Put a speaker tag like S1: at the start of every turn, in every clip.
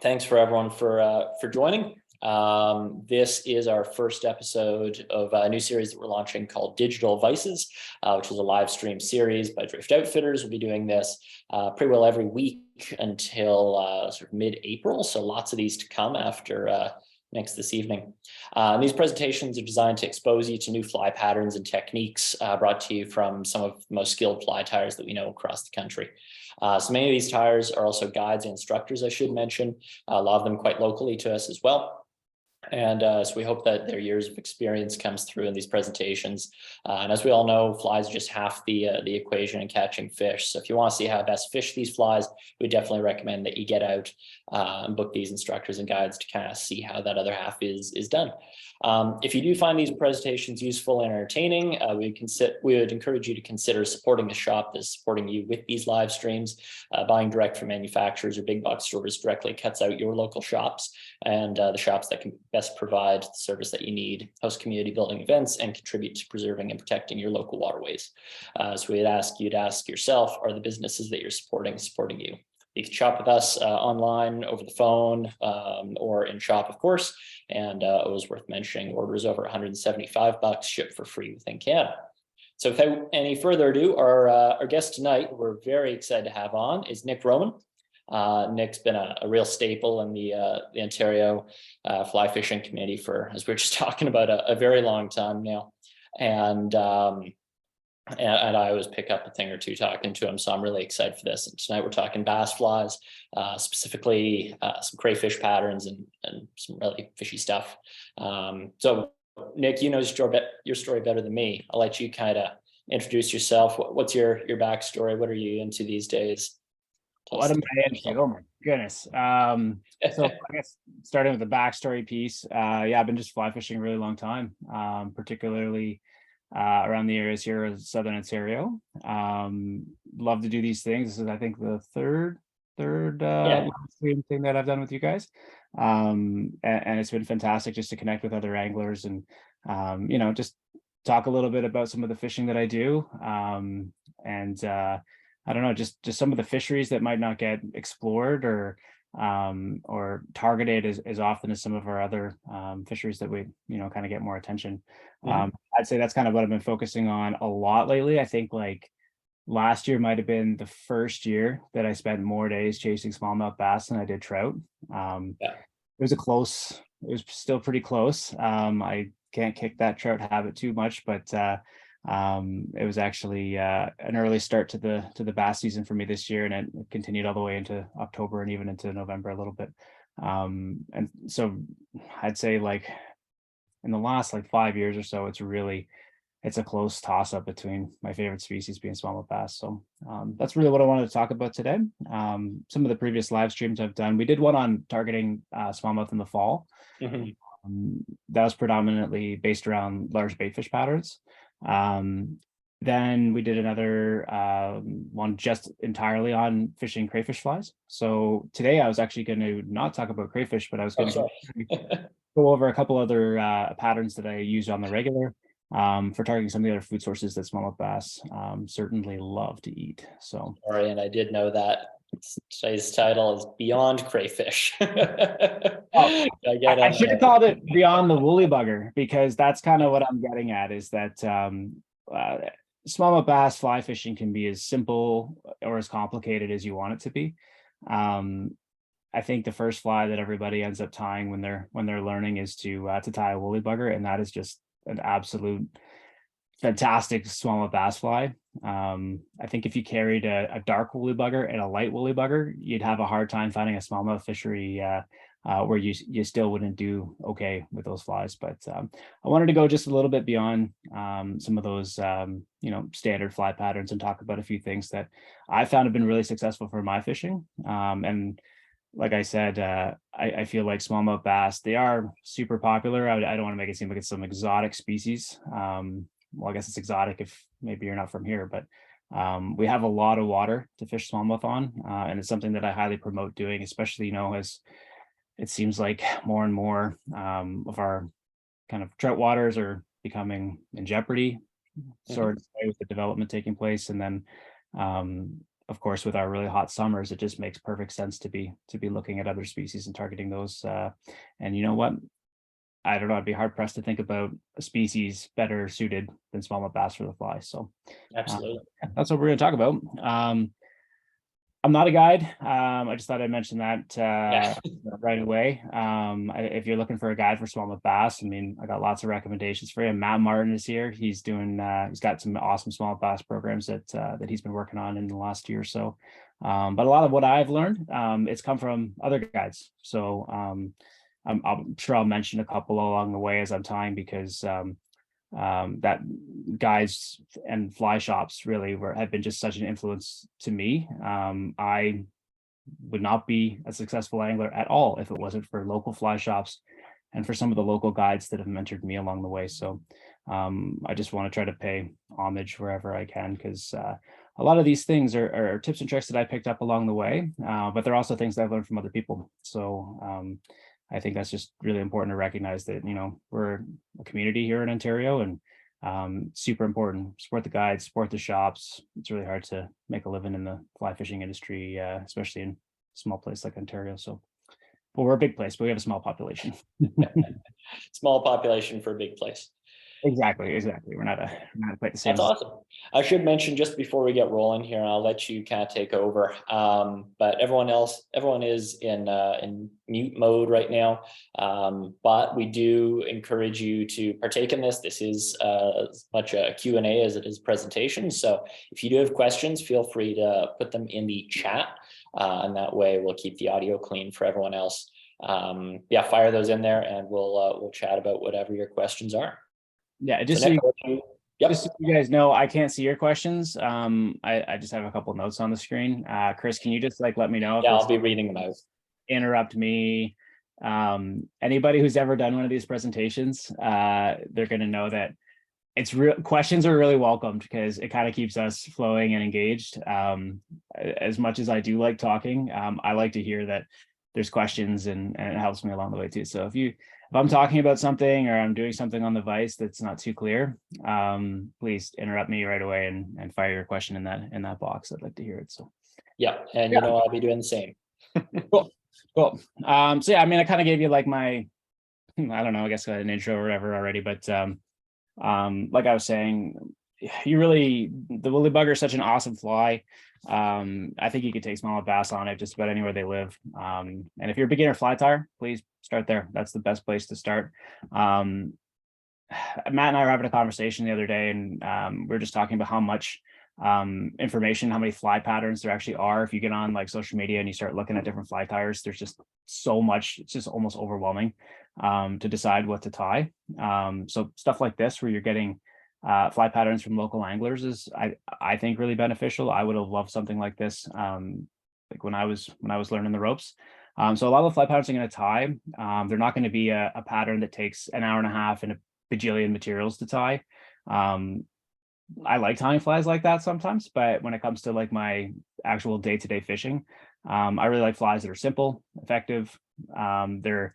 S1: Thanks for everyone for joining. This is our first episode of a new series that we're launching called Digital Vices, which is a live stream series by Drift Outfitters. We'll be doing this pretty well every week until sort of mid-April. So lots of these to come after next this evening. These presentations are designed to expose you to new fly patterns and techniques brought to you from some of the most skilled fly tyers that we know across the country. So many of these tyers are also guides and instructors, I should mention, a lot of them quite locally to us as well. And so we hope that their years of experience comes through in these presentations. And as we all know, flies are just half the equation in catching fish. So if you want to see how best fish these flies, we definitely recommend that you get out and book these instructors and guides to kind of see how that other half is done. If you do find these presentations useful and entertaining, we would encourage you to consider supporting the shop that's supporting you with these live streams. Buying direct from manufacturers or big box stores directly cuts out your local shops and the shops that can best provide the service that you need, host community building events, and contribute to preserving and protecting your local waterways. So we'd ask you to ask yourself, are the businesses that you're supporting you? You can shop with us online, over the phone, or in shop, of course. And it was worth mentioning, orders over $175 shipped for free within Canada. So without any further ado, our guest tonight, we're very excited to have on, is Nick Roman. Nick's been a real staple in the Ontario fly fishing community for, as we were just talking about, a very long time now. And I always pick up a thing or two talking to him, so I'm really excited for this. And tonight we're talking bass flies, specifically some crayfish patterns and some really fishy stuff. So Nick, you know your story better than me. I'll let you kind of introduce yourself. What's your backstory? What are you into these days?
S2: What am I into? Oh my goodness. So I guess starting with the backstory piece, yeah, I've been just fly fishing a really long time, particularly around the areas here of Southern Ontario. Love to do these things. This is, I think, the third live stream thing that I've done with you guys. And it's been fantastic just to connect with other anglers and, just talk a little bit about some of the fishing that I do. I don't know, just some of the fisheries that might not get explored or targeted as often as some of our other fisheries that we, kind of get more attention. I'd say that's kind of what I've been focusing on a lot lately. I think like last year might have been the first year that I spent more days chasing smallmouth bass than I did trout. It was it was still pretty close. I can't kick that trout habit too much, but it was actually an early start to the bass season for me this year, and it continued all the way into October and even into November a little bit. And so I'd say like in the last like 5 years or so, it's a close toss up between my favorite species being smallmouth bass. So that's really what I wanted to talk about today. Some of the previous live streams I've done, we did one on targeting smallmouth in the fall. That was predominantly based around large baitfish patterns. Then we did another one just entirely on fishing crayfish flies. So today I was actually going to not talk about crayfish, but I was going to go over a couple other patterns that I use on the regular for targeting some of the other food sources that smallmouth bass certainly love to eat. So
S1: sorry, and I did know that today's title is Beyond Crayfish.
S2: I should have called it Beyond the Woolly Bugger, because that's kind of what I'm getting at, is that smallmouth bass fly fishing can be as simple or as complicated as you want it to be. I think the first fly that everybody ends up tying when they're learning is to tie a woolly bugger, and that is just an absolute fantastic smallmouth bass fly. I think if you carried a dark woolly bugger and a light woolly bugger, you'd have a hard time finding a smallmouth fishery where you still wouldn't do okay with those flies. But I wanted to go just a little bit beyond some of those standard fly patterns and talk about a few things that I found have been really successful for my fishing. And like I said, I feel like smallmouth bass, they are super popular. I don't want to make it seem like it's some exotic species. Well, I guess it's exotic if maybe you're not from here, but we have a lot of water to fish smallmouth on, and it's something that I highly promote doing, especially, as it seems like more and more of our kind of trout waters are becoming in jeopardy, sort of with the development taking place. And then of course, with our really hot summers, it just makes perfect sense to be looking at other species and targeting those. And you know what? I don't know. I'd be hard pressed to think about a species better suited than smallmouth bass for the fly. So
S1: Absolutely.
S2: that's what we're going to talk about. I'm not a guide. I just thought I'd mention that right away. If you're looking for a guide for smallmouth bass, I mean, I got lots of recommendations for you. Matt Martin is here. He's doing. He's got some awesome smallmouth bass programs that he's been working on in the last year or so. But a lot of what I've learned, it's come from other guides. So I'm sure I'll mention a couple along the way as I'm tying, because that guides and fly shops really have been just such an influence to me. I would not be a successful angler at all if it wasn't for local fly shops and for some of the local guides that have mentored me along the way. So I just want to try to pay homage wherever I can, because a lot of these things are tips and tricks that I picked up along the way, but they're also things that I've learned from other people. So I think that's just really important to recognize that, you know, we're a community here in Ontario, and super important. Support the guides, support the shops. It's really hard to make a living in the fly fishing industry, especially in a small place like Ontario. So, but we're a big place, but we have a small population.
S1: Small population for a big place.
S2: Exactly. We're not quite the same.
S1: That's awesome. I should mention just before we get rolling here, I'll let you kind of take over. But everyone is in mute mode right now. But we do encourage you to partake in this. This is as much a Q&A as it is presentation. So if you do have questions, feel free to put them in the chat, and that way we'll keep the audio clean for everyone else. Yeah, fire those in there, and we'll chat about whatever your questions are.
S2: Yeah, just so you guys know, I can't see your questions. I just have a couple notes on the screen. Chris, can you just let me know?
S1: Yeah, I'll be reading them out.
S2: Interrupt me. Anybody who's ever done one of these presentations, they're going to know that it's real. Questions are really welcomed, because it kind of keeps us flowing and engaged. As much as I do like talking, I like to hear that there's questions, and it helps me along the way too. So if I'm talking about something, or I'm doing something on the vise that's not too clear, please interrupt me right away and fire your question in that box. I'd like to hear it. So
S1: yeah, and you know, I'll be doing the same.
S2: Cool. So yeah, I mean, I kind of gave you my, I don't know, I guess an intro or whatever already, but like I was saying, the woolly bugger is such an awesome fly. I think you could take smallmouth bass on it just about anywhere they live. And if you're a beginner fly tyer, please start there. That's the best place to start. Matt and I were having a conversation the other day, and we were just talking about how much information, how many fly patterns there actually are. If you get on social media and you start looking at different fly tyers, there's just so much. It's just almost overwhelming to decide what to tie. So stuff like this, where you're getting fly patterns from local anglers, is I think really beneficial. I would have loved something like this when I was learning the ropes. So a lot of the fly patterns I'm going to tie, they're not going to be a pattern that takes an hour and a half and a bajillion materials to tie. I like tying flies like that sometimes, but when it comes to my actual day-to-day fishing, I really like flies that are simple, effective. They're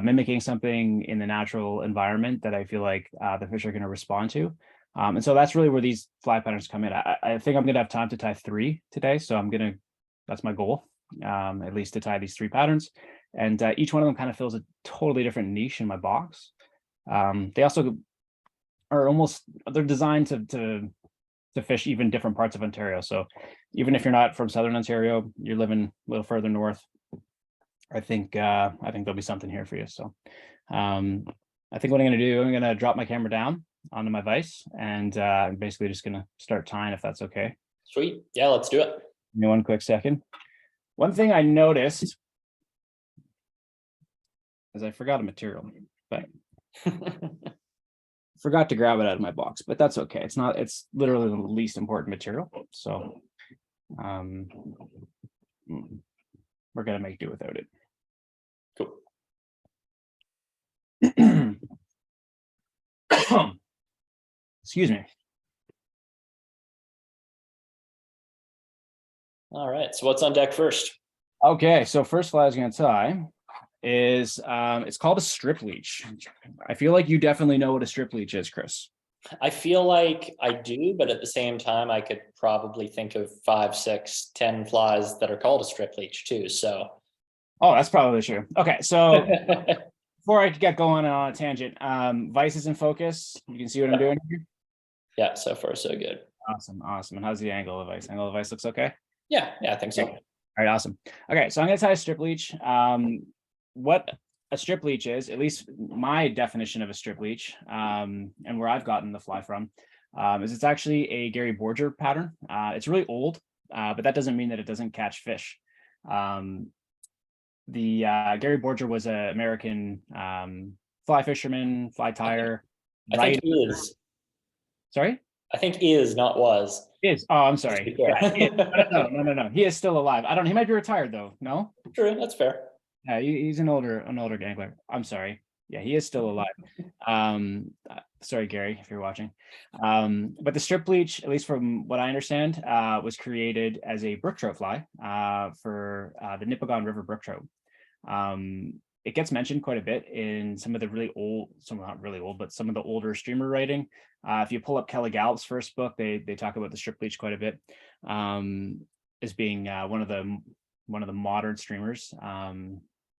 S2: mimicking something in the natural environment that I feel like the fish are going to respond to. And so that's really where these fly patterns come in. I think I'm going to have time to tie 3 today. So that's my goal, at least to tie these 3 patterns. And each one of them kind of fills a totally different niche in my box. They also are they're designed to fish even different parts of Ontario. So even if you're not from Southern Ontario, you're living a little further north, I think there'll be something here for you. So I think what I'm going to do, I'm going to drop my camera down onto my vise, and I'm basically just going to start tying, if that's okay.
S1: Sweet. Yeah, let's do it.
S2: Give me one quick second. One thing I noticed is I forgot a material, but forgot to grab it out of my box, but that's okay. It's literally the least important material. So we're going to make do without it.
S1: Cool.
S2: Excuse me.
S1: All right. So what's on deck first?
S2: Okay. So first fly I was going to tie is it's called a strip leech. I feel like you definitely know what a strip leech is, Chris.
S1: I feel like I do, but at the same time, I could probably think of 5, 6, 10 flies that are called a strip leech too. So
S2: Oh, that's probably true. Okay, so before I get going on a tangent, Vice is in focus. You can see what I'm doing here.
S1: yeah, so far so good.
S2: Awesome, awesome. And how's the angle of Vice? Angle of Vice looks okay.
S1: Yeah, I think so.
S2: All right, awesome. Okay, so I'm gonna tie a strip leech. What a strip leech is, at least my definition of a strip leech, and where I've gotten the fly from, is it's actually a Gary Borger pattern. It's really old, but that doesn't mean that it doesn't catch fish. The Gary Borger was an American fly fisherman, fly tire,
S1: I think is.
S2: Sorry?
S1: I think is, not was.
S2: Is. Oh, I'm sorry. Yeah, no. He is still alive. I don't. He might be retired though. No.
S1: True, that's fair.
S2: Yeah, he's an older angler. I'm sorry. Yeah, he is still alive. Sorry, Gary, if you're watching. But the strip leech, at least from what I understand, was created as a brook trout fly for the Nipigon River brook trout. It gets mentioned quite a bit in some of the really old, some not really old, but some of the older streamer writing. If you pull up Kelly Gallup's first book, they talk about the strip leech quite a bit, as being one of the modern streamers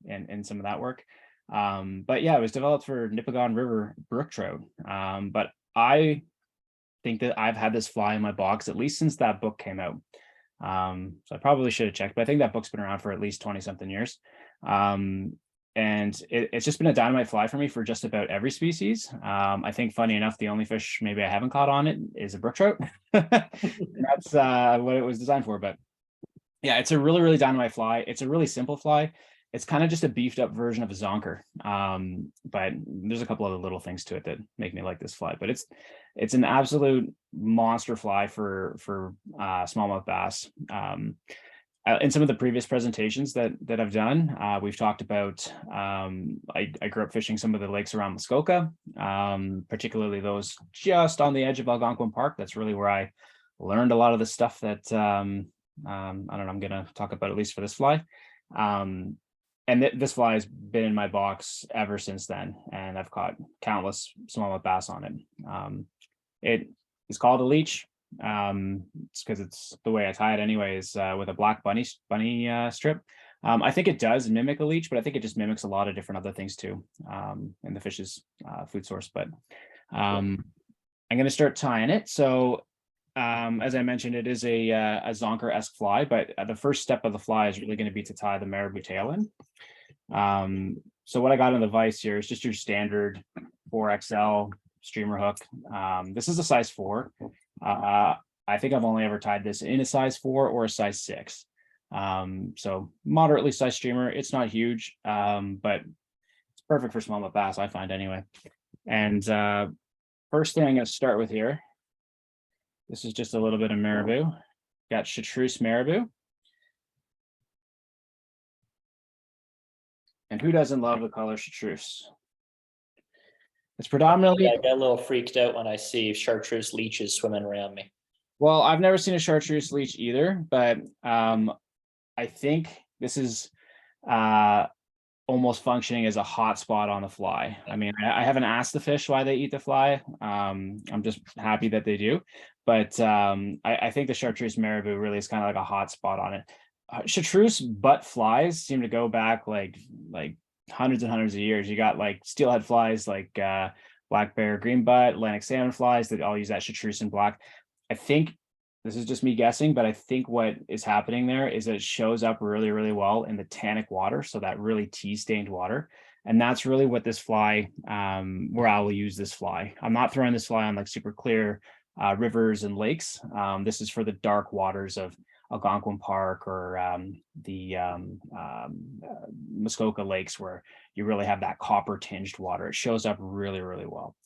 S2: in some of that work. But yeah, it was developed for Nipigon River brook trout. But I think that I've had this fly in my box at least since that book came out. So I probably should have checked, but I think that book's been around for at least 20 something years. And it's just been a dynamite fly for me for just about every species. I think, funny enough, the only fish maybe I haven't caught on it is a brook trout. That's what it was designed for. But yeah, it's a really, really dynamite fly. It's a really simple fly. It's kind of just a beefed up version of a zonker. But there's a couple other little things to it that make me like this fly. But it's an absolute monster fly for smallmouth bass. In some of the previous presentations that I've done, we've talked about, I grew up fishing some of the lakes around Muskoka, particularly those just on the edge of Algonquin Park. That's really where I learned a lot of the stuff that I don't know, I'm going to talk about, at least for this fly. And this fly has been in my box ever since then, and I've caught countless smallmouth bass on it. It is called a leech. It's because it's the way I tie it anyways, with a black bunny strip. I think it does mimic a leech, but I think it just mimics a lot of different other things too, in the fish's food source. But I'm going to start tying it. So as I mentioned, it is a zonker-esque fly, but the first step of the fly is really going to be to tie the marabou tail in. So what I got in the vise here is just your standard 4XL streamer hook. This is a size 4. I think I've only ever tied this in a size 4 or a size 6. So moderately sized streamer. It's not huge, but it's perfect for smallmouth bass, I find anyway. And first thing I'm going to start with here, this is just a little bit of marabou. Got chartreuse marabou. And who doesn't love the color chartreuse? It's predominantly.
S1: I get a little freaked out when I see chartreuse leeches swimming around me.
S2: Well, I've never seen a chartreuse leech either, but I think this is almost functioning as a hot spot on the fly. I mean, I haven't asked the fish why they eat the fly. I'm just happy that they do. But I think the chartreuse marabou really is kind of like a hot spot on it. Chartreuse butt flies seem to go back like hundreds and hundreds of years. You got like steelhead flies like black bear green butt, Atlantic salmon flies that all use that chartreuse and black. I think this is just me guessing, but I think what is happening there is that it shows up really, really well in the tannic water, so that really tea-stained water. And that's really what this fly, where I will use this fly. I'm not throwing this fly on like super clear rivers and lakes. This is for the dark waters of Algonquin Park or the Muskoka lakes, where you really have that copper tinged water. It shows up really, really well.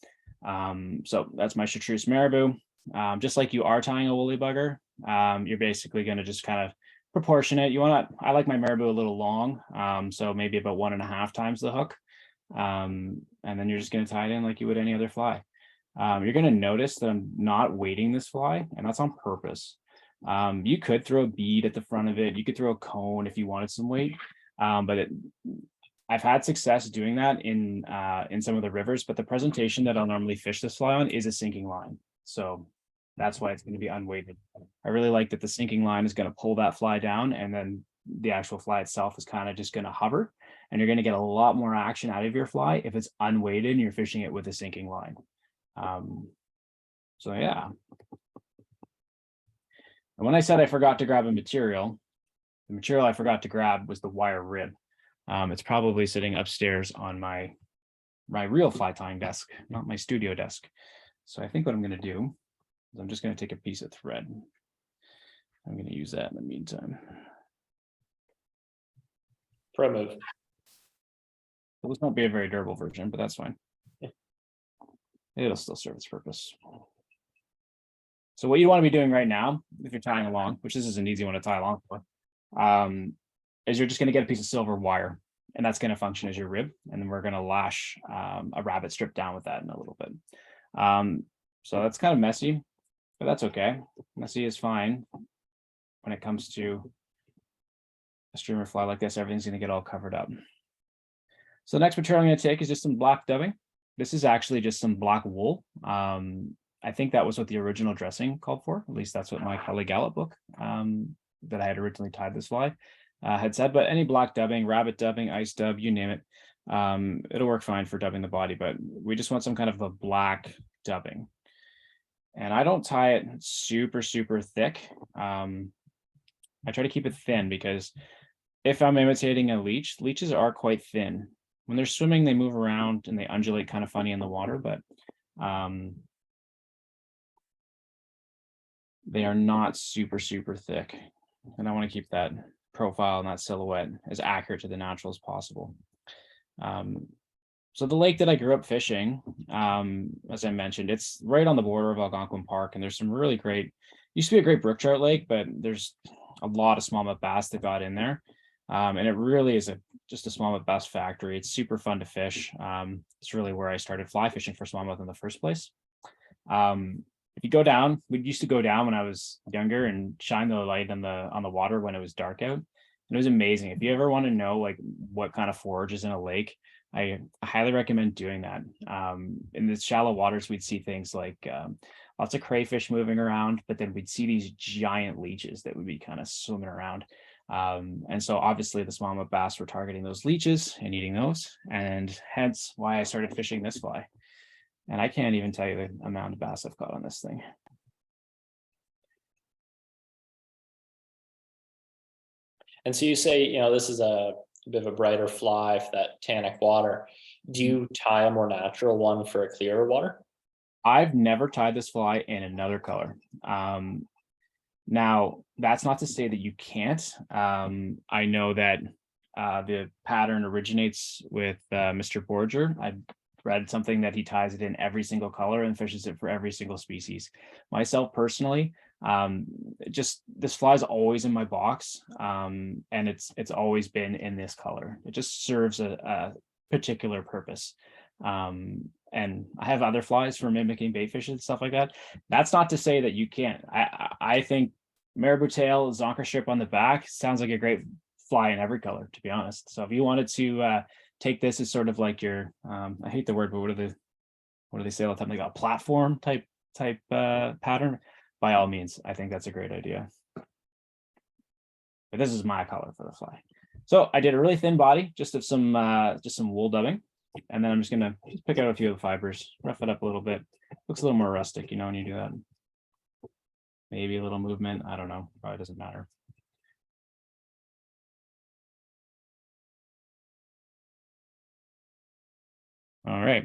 S2: So that's my chartreuse marabou. Just like you are tying a woolly bugger, you're basically going to just kind of proportion it. I like my marabou a little long, so maybe about 1.5 times the hook. And then you're just going to tie it in like you would any other fly. You're going to notice that I'm not weighting this fly, and that's on purpose. You could throw a bead at the front of it. You could throw a cone if you wanted some weight, but I've had success doing that in some of the rivers, but the presentation that I'll normally fish this fly on is a sinking line. So that's why it's going to be unweighted. I really like that the sinking line is going to pull that fly down, and then the actual fly itself is kind of just going to hover, and you're going to get a lot more action out of your fly if it's unweighted and you're fishing it with a sinking line. So yeah. And when I said I forgot to grab a material, the material I forgot to grab was the wire rib. It's probably sitting upstairs on my real fly tying desk, not my studio desk. So I think what I'm going to do is I'm just going to take a piece of thread. I'm going to use that in the meantime.
S1: Pro move.
S2: So this won't be a very durable version, but that's fine.
S1: Yeah.
S2: It'll still serve its purpose. So what you want to be doing right now, if you're tying along, which this is an easy one to tie along for, is you're just going to get a piece of silver wire, and that's going to function as your rib. And then we're going to lash a rabbit strip down with that in a little bit. So that's kind of messy, but that's okay. Messy is fine. When it comes to a streamer fly like this, everything's going to get all covered up. So the next material I'm going to take is just some black dubbing. This is actually just some black wool. I think that was what the original dressing called for. At least that's what my Kelly Gallup book that I had originally tied this fly had said. But any black dubbing, rabbit dubbing, ice dub, you name it, it'll work fine for dubbing the body. But we just want some kind of a black dubbing. And I don't tie it super, super thick. I try to keep it thin because if I'm imitating a leech, leeches are quite thin. When they're swimming, they move around and they undulate kind of funny in the water, but they are not super, super thick. And I want to keep that profile and that silhouette as accurate to the natural as possible. So the lake that I grew up fishing, as I mentioned, it's right on the border of Algonquin Park, and there's some really great, used to be a great brook trout lake, but there's a lot of smallmouth bass that got in there. And it really is just a smallmouth bass factory. It's super fun to fish. It's really where I started fly fishing for smallmouth in the first place. If you go down, we used to go down when I was younger and shine the light on the water when it was dark out. And it was amazing. If you ever want to know like what kind of forage is in a lake, I highly recommend doing that. In the shallow waters, we'd see things like lots of crayfish moving around, but then we'd see these giant leeches that would be kind of swimming around. And so obviously the smallmouth bass were targeting those leeches and eating those, and hence why I started fishing this fly. And I can't even tell you the amount of bass I've caught on this thing.
S1: And so you say, this is a bit of a brighter fly for that tannic water. Do you tie a more natural one for a clearer water?
S2: I've never tied this fly in another color. Now, that's not to say that you can't. I know that the pattern originates with Mr. Borger. I've read something that he ties it in every single color and fishes it for every single species. Myself personally, just this fly is always in my box, and it's always been in this color. It just serves a particular purpose. And I have other flies for mimicking bait fish and stuff like that. That's not to say that you can't. I think marabou tail, zonker strip on the back sounds like a great fly in every color, to be honest. So if you wanted to take this as sort of like your I hate the word, but what do they say all the time, like a platform type pattern, by all means, I think that's a great idea. But this is my color for the fly. So I did a really thin body, just some wool dubbing, and then I'm just gonna pick out a few of the fibers, rough it up a little bit. Looks a little more rustic, when you do that. Maybe a little movement, I don't know, probably doesn't matter. All right.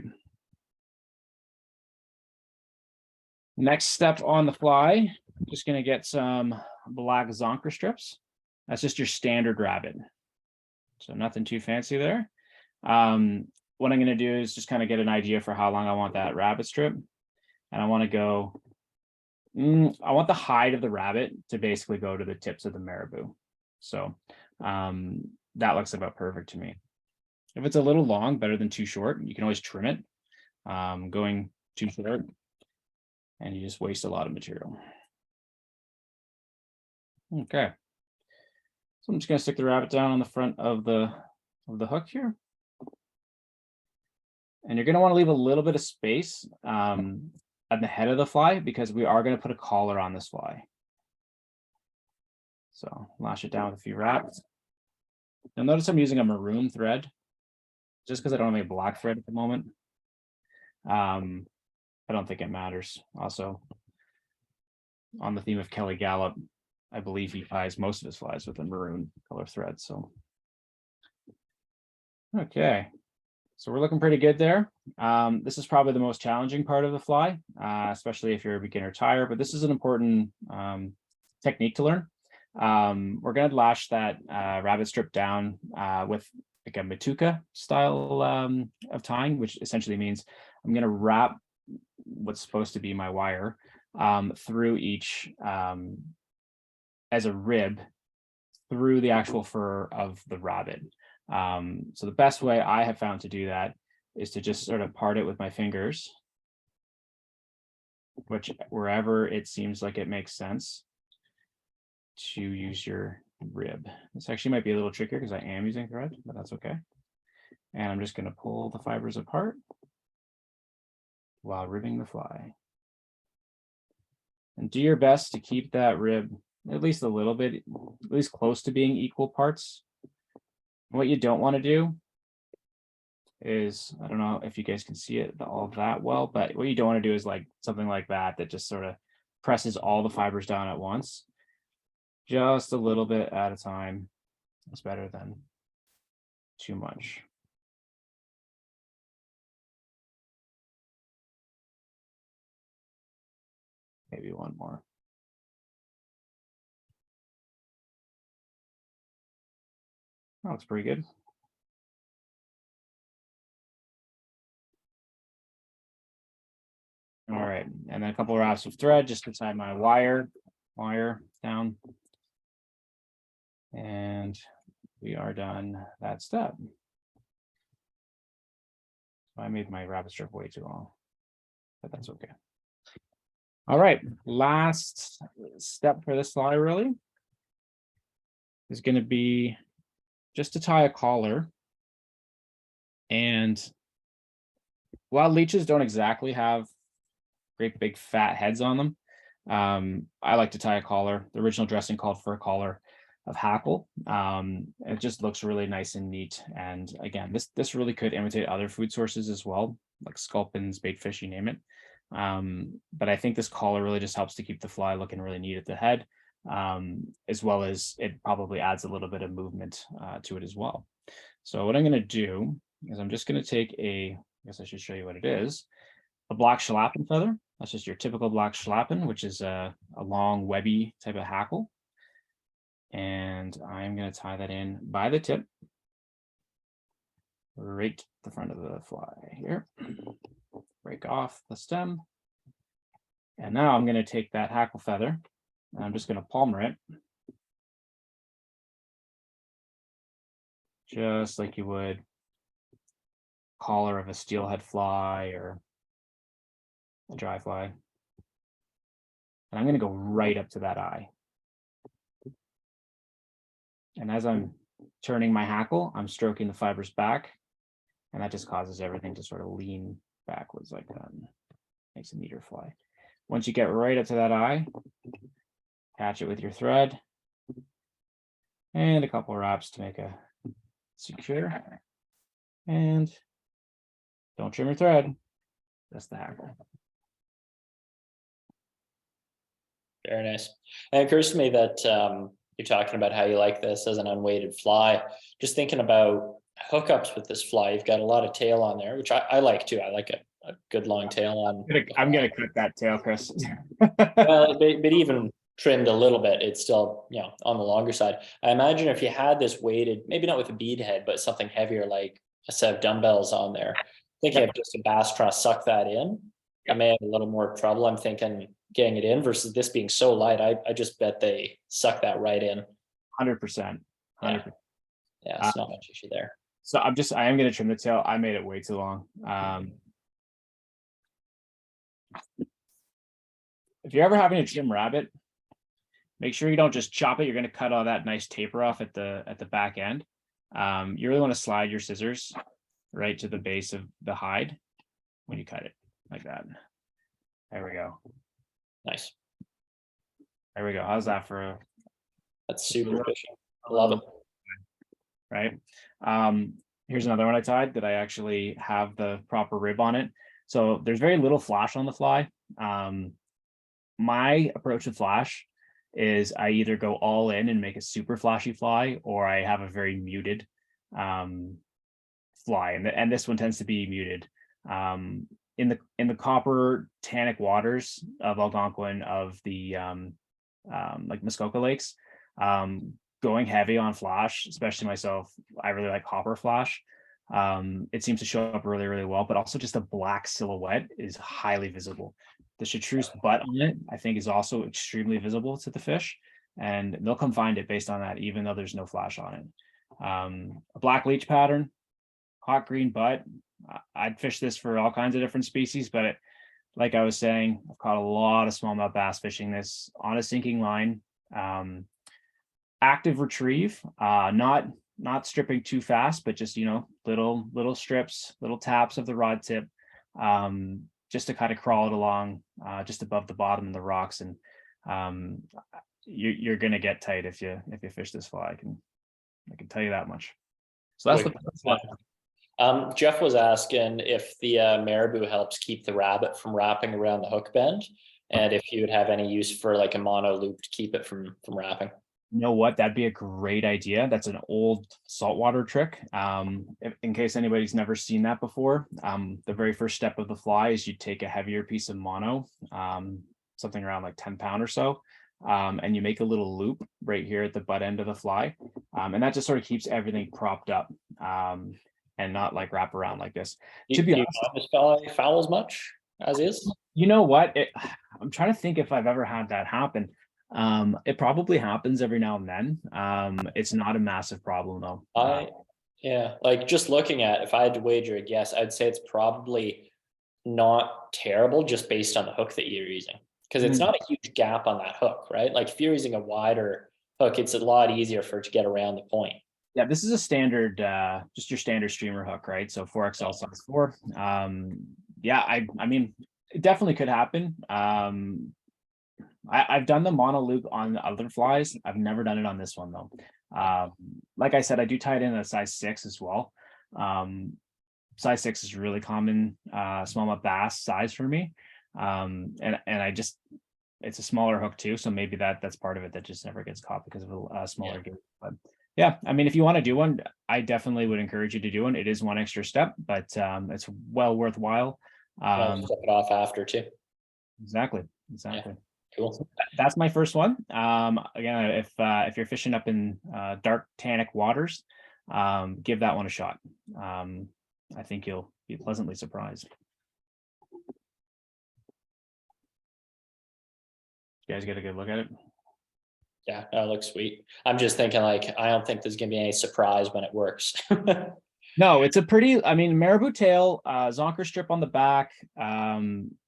S2: Next step on the fly, just going to get some black zonker strips. That's just your standard rabbit. So nothing too fancy there. What I'm going to do is just kind of get an idea for how long I want that rabbit strip. And I want to go, I want the hide of the rabbit to basically go to the tips of the marabou. So that looks about perfect to me. If it's a little long, better than too short, you can always trim it. Going too short, and you just waste a lot of material. Okay. So I'm just going to stick the rabbit down on the front of the hook here. And you're going to want to leave a little bit of space at the head of the fly, because we are going to put a collar on this fly. So lash it down with a few wraps. You'll notice I'm using a maroon thread just because I don't have a black thread at the moment. I don't think it matters. Also, on the theme of Kelly Gallup, I believe he ties most of his flies with a maroon color thread. So, okay. So we're looking pretty good there. This is probably the most challenging part of the fly, especially if you're a beginner tyer, but this is an important technique to learn. We're going to lash that rabbit strip down with like a Matuka style of tying, which essentially means I'm going to wrap what's supposed to be my wire through each as a rib through the actual fur of the rabbit. So the best way I have found to do that is to just sort of part it with my fingers, which wherever it seems like it makes sense to use your rib. This actually might be a little trickier because I am using thread, but that's okay. And I'm just going to pull the fibers apart while ribbing the fly. And do your best to keep that rib at least a little bit, at least close to being equal parts. What you don't want to do is, I don't know if you guys can see it all that well, but what you don't want to do is like something like that just sort of presses all the fibers down at once. Just a little bit at a time is better than too much. Maybe one more. Oh, it's pretty good. All right, and then a couple of wraps of thread just to tie my wire down. And we are done that step. I made my rabbit strip way too long, but that's okay. All right, last step for this fly really is going to be just to tie a collar. And while leeches don't exactly have great big fat heads on them, I like to tie a collar. The original dressing called for a collar of hackle. It just looks really nice and neat. And again, this really could imitate other food sources as well, like sculpins, bait fish, you name it. But I think this collar really just helps to keep the fly looking really neat at the head, as well as it probably adds a little bit of movement to it as well. So what I'm going to do is I'm just going to take I guess I should show you what it is, a black schlappen feather. That's just your typical black schlappen, which is a long webby type of hackle. And I'm going to tie that in by the tip, right the front of the fly here. Break off the stem. And now I'm going to take that hackle feather and I'm just going to palmer it. Just like you would collar of a steelhead fly or a dry fly. And I'm going to go right up to that eye. And as I'm turning my hackle, I'm stroking the fibers back, and that just causes everything to sort of lean backwards like that. Makes a neater fly. Once you get right up to that eye, catch it with your thread and a couple of wraps to make a secure. And don't trim your thread, just the hackle.
S1: Very nice. And it occurs to me that you're talking about how you like this as an unweighted fly. Just thinking about hookups with this fly, you've got a lot of tail on there, which I like too. I like a good long tail on.
S2: I'm gonna cut that tail, Chris.
S1: Well, but even trimmed a little bit, it's still, you know, on the longer side. I imagine if you had this weighted, maybe not with a bead head, but something heavier like a set of dumbbells on there, thinking of just a bass trying to suck that in, I may have a little more trouble. I'm thinking getting it in versus this being so light. I just bet they suck that right in.
S2: 100%.
S1: Yeah, it's not much issue there.
S2: So I am going to trim the tail. I made it way too long. If you're ever having to trim rabbit, make sure you don't just chop it. You're going to cut all that nice taper off at the back end. You really want to slide your scissors right to the base of the hide when you cut it like that. There we go.
S1: Nice.
S2: There we go. How's that for a
S1: That's super fishing. Love it.
S2: Right? Here's another one I tied that I actually have the proper rib on it. So there's very little flash on the fly. My approach with flash is I either go all in and make a super flashy fly, or I have a very muted fly, and this one tends to be muted. In the copper tannic waters of Algonquin, of the like Muskoka lakes, going heavy on flash, especially myself, I really like copper flash. It seems to show up really, really well, but also just a black silhouette is highly visible. The chartreuse butt on it, I think, is also extremely visible to the fish, and they'll come find it based on that, even though there's no flash on it. A black leech pattern, hot green butt. I'd fish this for all kinds of different species, but like I was saying, I've caught a lot of smallmouth bass fishing this on a sinking line. Active retrieve, not stripping too fast, but just, little strips, little taps of the rod tip, just to kind of crawl it along just above the bottom of the rocks. And you're gonna get tight if you fish this fly. I can tell you that much. So that's what that's like.
S1: Jeff was asking if the marabou helps keep the rabbit from wrapping around the hook bend, and if you would have any use for like a mono loop to keep it from wrapping.
S2: You know what? That'd be a great idea. That's an old saltwater trick. In case anybody's never seen that before, the very first step of the fly is you take a heavier piece of mono, something around like 10 pound or so, and you make a little loop right here at the butt end of the fly. And that just sort of keeps everything propped up and not like wrap around like this.
S1: To be honest, this fly fouls much as is?
S2: You know what? I'm trying to think if I've ever had that happen. It probably happens every now and then. It's not a massive problem though.
S1: Yeah, like just looking at, if I had to wager a guess, I'd say it's probably not terrible just based on the hook that you're using, because it's not a huge gap on that hook, right? Like if you're using a wider hook, it's a lot easier for it to get around the point.
S2: Yeah, this is a standard, just your standard streamer hook, right? So 4XL size 4. Yeah, I mean, it definitely could happen. I've done the mono loop on other flies. I've never done it on this one though. Like I said, I do tie it in a size 6 as well. Size 6 is really common smallmouth bass size for me. And I just, it's a smaller hook too, so maybe that's part of it that just never gets caught because of a smaller gauge. But yeah, I mean, if you want to do one, I definitely would encourage you to do one. It is one extra step, but it's well worthwhile.
S1: Step it off after too.
S2: Exactly.
S1: Yeah. Cool.
S2: So that's my first one. Again, if you're fishing up in dark tannic waters, give that one a shot. I think you'll be pleasantly surprised. You guys get a good look at it?
S1: Yeah, that looks sweet. I'm just thinking, like, I don't think there's gonna be any surprise when it works.
S2: No, it's a pretty, I mean, marabou tail, zonker strip on the back.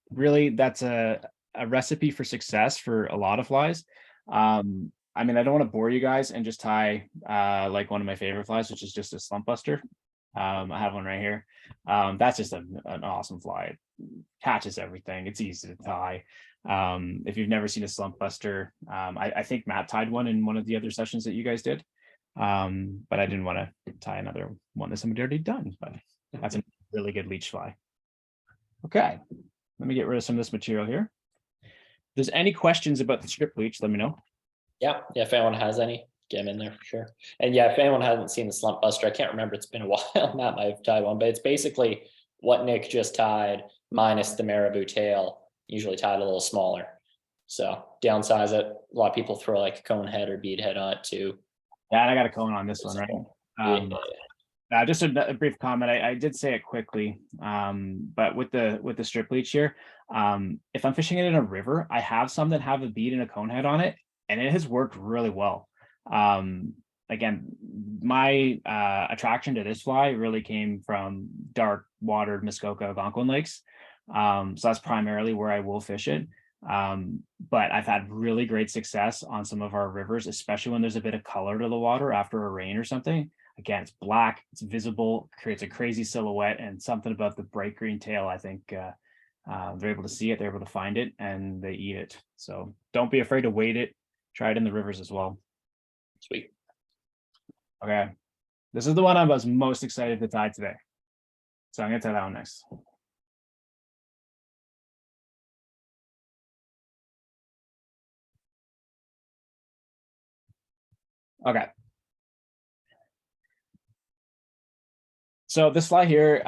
S2: Really, that's a recipe for success for a lot of flies. I mean, I don't want to bore you guys and just tie like one of my favorite flies, which is just a slump buster. I have one right here. That's just an awesome fly. It catches everything. It's easy to tie. If you've never seen a slump buster, I think Matt tied one in one of the other sessions that you guys did. But I didn't want to tie another one that somebody already done, but that's a really good leech fly. Okay, let me get rid of some of this material here. If there's any questions about the strip leech, let me know.
S1: Yeah, if anyone has any, get them in there for sure. And yeah, if anyone hasn't seen the slump buster, I can't remember, it's been a while. Matt might have tied one, but it's basically what Nick just tied minus the marabou tail, usually tied a little smaller. So downsize it. A lot of people throw like a cone head or bead head on it too.
S2: Yeah, and I got a cone on this one, right? Just a brief comment. I did say it quickly, but with the strip leech here, if I'm fishing it in a river, I have some that have a bead and a cone head on it, and it has worked really well. Again, my attraction to this fly really came from dark watered Muskoka Algonquin lakes. So that's primarily where I will fish it. But I've had really great success on some of our rivers, especially when there's a bit of color to the water after a rain or something. Again, it's black, it's visible, creates a crazy silhouette, and something about the bright green tail, I think they're able to see it, they're able to find it, and they eat it. So don't be afraid to wade it. Try it in the rivers as well.
S1: Sweet.
S2: Okay. This is the one I was most excited to tie today. So I'm going to tie that one next. Okay. So this fly here,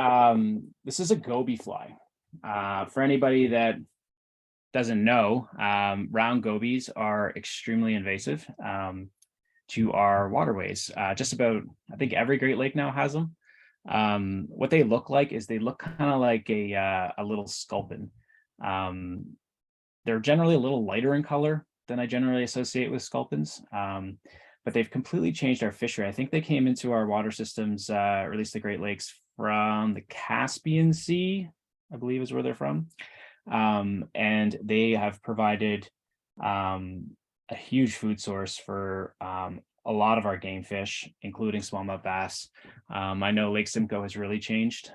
S2: this is a goby fly. For anybody that doesn't know, round gobies are extremely invasive to our waterways. Just about, I think every Great Lake now has them. What they look like is they look kind of like a little sculpin. They're generally a little lighter in color than I generally associate with sculpins. But they've completely changed our fishery. I think they came into our water systems, or at least the Great Lakes, from the Caspian Sea, I believe is where they're from. And they have provided a huge food source for a lot of our game fish, including smallmouth bass. I know Lake Simcoe has really changed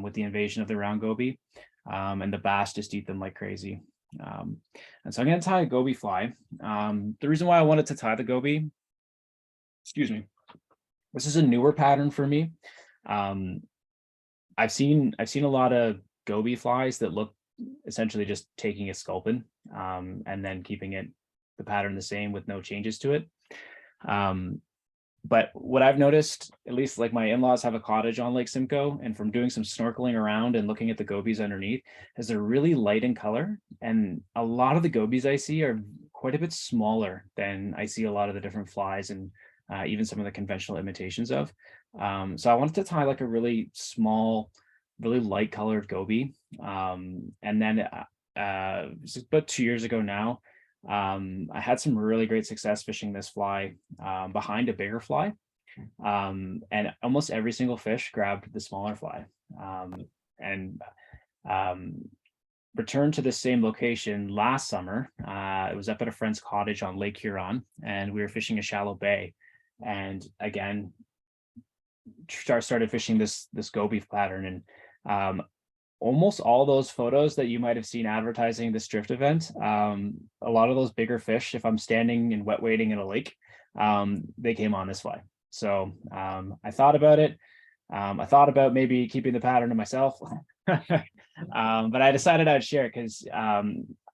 S2: with the invasion of the round goby, and the bass just eat them like crazy. And so I'm going to tie a goby fly. The reason why I wanted to tie the goby, excuse me, this is a newer pattern for me. I've seen a lot of goby flies that look essentially just taking a sculpin and then keeping the pattern the same with no changes to it. But what I've noticed, at least like my in-laws have a cottage on Lake Simcoe, and from doing some snorkeling around and looking at the gobies underneath, is they're really light in color. And a lot of the gobies I see are quite a bit smaller than I see a lot of the different flies and even some of the conventional imitations of. So I wanted to tie like a really small, really light colored goby. And then about 2 years ago now, I had some really great success fishing this fly behind a bigger fly, and almost every single fish grabbed the smaller fly, and returned to the same location last summer. It was up at a friend's cottage on Lake Huron, and we were fishing a shallow bay, and again started fishing this goby pattern. And almost all those photos that you might have seen advertising this drift event, a lot of those bigger fish, if I'm standing and wet wading in a lake, they came on this fly. So I thought about it. I thought about maybe keeping the pattern to myself, but I decided I'd share it because,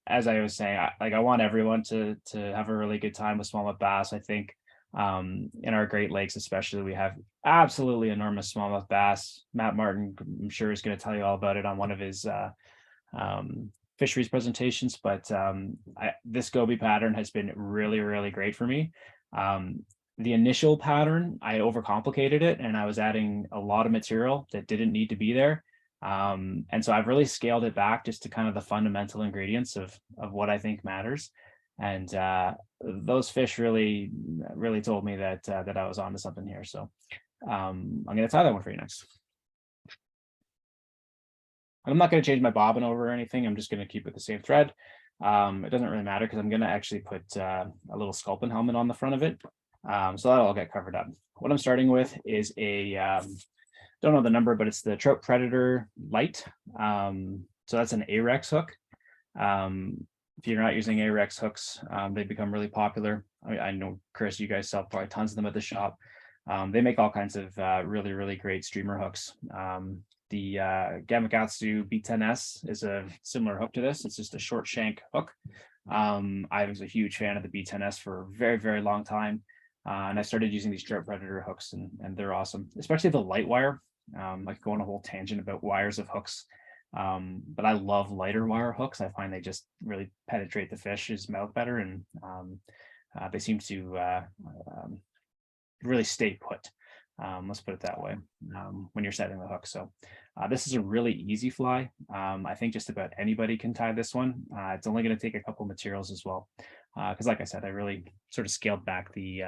S2: as I was saying, I want everyone to have a really good time with smallmouth bass. I think in our Great Lakes especially, we have absolutely enormous smallmouth bass. Matt Martin, I'm sure, is going to tell you all about it on one of his fisheries presentations, but this goby pattern has been really, really great for me. The initial pattern, I overcomplicated it, and I was adding a lot of material that didn't need to be there. And so I've really scaled it back just to kind of the fundamental ingredients of what I think matters. And those fish really told me that I was onto something here. So I'm going to tie that one for you next. I'm not going to change my bobbin over or anything. I'm just going to keep it the same thread. It doesn't really matter because I'm going to actually put a little sculpin helmet on the front of it. So that'll all get covered up. What I'm starting with is a, don't know the number, but it's the Trout Predator Light. So that's an Arex hook. If you're not using Arex hooks, they become really popular. I know, Chris, you guys sell probably tons of them at the shop. They make all kinds of really, really great streamer hooks. The Gamakatsu B10S is a similar hook to this. It's just a short shank hook. I was a huge fan of the B10S for a very, very long time. And I started using these Trout Predator hooks, and they're awesome, especially the light wire. I could go on a whole tangent about wires of hooks. But I love lighter wire hooks. I find they just really penetrate the fish's mouth better, and they seem to really stay put. Let's put it that way, when you're setting the hook. So this is a really easy fly. I think just about anybody can tie this one. It's only going to take a couple materials as well, because like I said, I really sort of scaled back the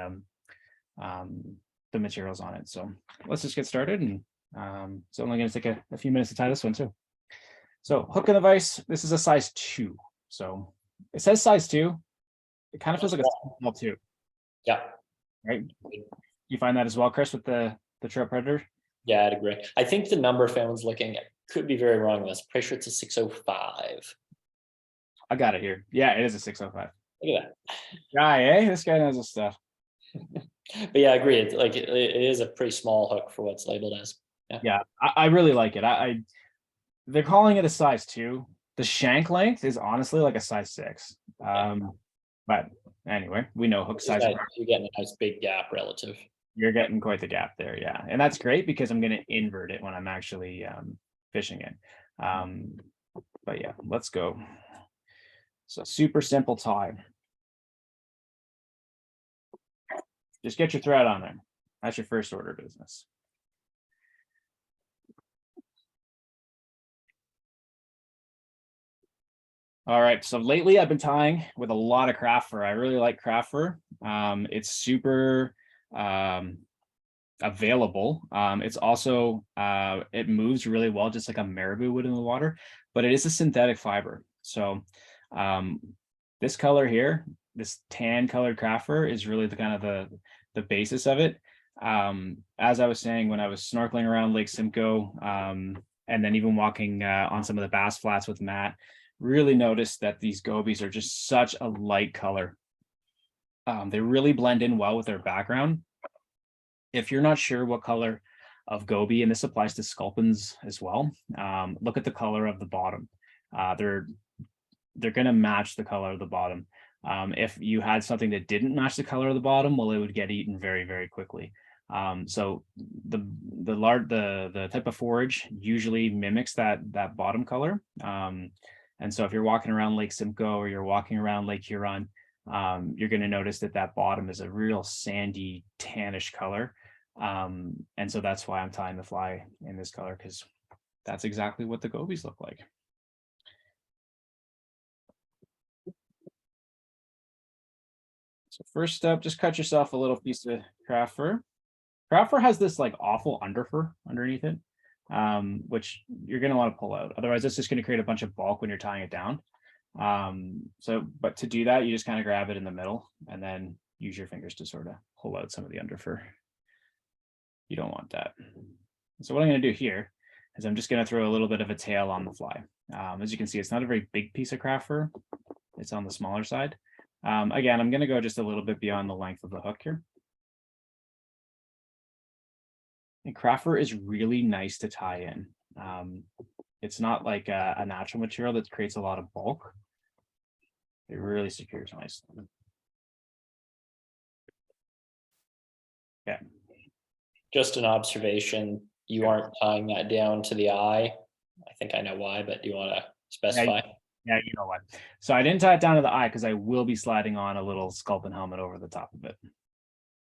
S2: materials on it. So let's just get started, and it's only going to take a few minutes to tie this one too. So hook and the vise, this is a size 2. So it says size 2. It kind of feels like a small 2.
S1: Yeah.
S2: Right. You find that as well, Chris, with the the trout predator?
S1: Yeah, I'd agree. I think the number Fallon's looking at, could be very wrong on this. Pretty sure it's a 605.
S2: I got it here. Yeah, it is a 605.
S1: Look at
S2: Guy, eh? This guy knows his stuff.
S1: that. But yeah, I agree. It's like it is a pretty small hook for what's labeled as.
S2: Yeah, I really like it. They're calling it a size 2. The shank length is honestly like a size 6. But anyway, we know hook size.
S1: You're getting a nice big gap relative.
S2: You're getting quite the gap there, yeah. And that's great because I'm going to invert it when I'm actually fishing it. But yeah, let's go. So super simple tie. Just get your thread on there. That's your first order of business. All right, so lately I've been tying with a lot of craft fur. I really like craft fur. It's super available. It's also it moves really well, just like a marabou would in the water, but it is a synthetic fiber. So this color here, this tan colored craft fur, is really the kind of the basis of it. As I was saying, when I was snorkeling around Lake Simcoe, and then even walking on some of the bass flats with Matt, really noticed that these gobies are just such a light color. They really blend in well with their background. If you're not sure what color of goby, and this applies to sculpins as well, look at the color of the bottom. They're going to match the color of the bottom. If you had something that didn't match the color of the bottom, well, it would get eaten very, very quickly. So the type of forage usually mimics that bottom color. And so if you're walking around Lake Simcoe or you're walking around Lake Huron, you're going to notice that bottom is a real sandy, tannish color. And so that's why I'm tying the fly in this color, because that's exactly what the gobies look like. So first step, just cut yourself a little piece of craft fur. Craft fur has this like awful underfur underneath it, which you're going to want to pull out. Otherwise, it's just going to create a bunch of bulk when you're tying it down. But to do that, you just kind of grab it in the middle and then use your fingers to sort of pull out some of the underfur. You don't want that. So what I'm going to do here is I'm just going to throw a little bit of a tail on the fly. As you can see, it's not a very big piece of craft fur. It's on the smaller side. Again, I'm going to go just a little bit beyond the length of the hook here. And craft fur is really nice to tie in. It's not like a natural material that creates a lot of bulk. It really secures nicely. Yeah.
S1: Just an observation, you aren't tying that down to the eye. I think I know why, but do you want to specify?
S2: Yeah, you know what. So I didn't tie it down to the eye because I will be sliding on a little schlappen helmet over the top of it.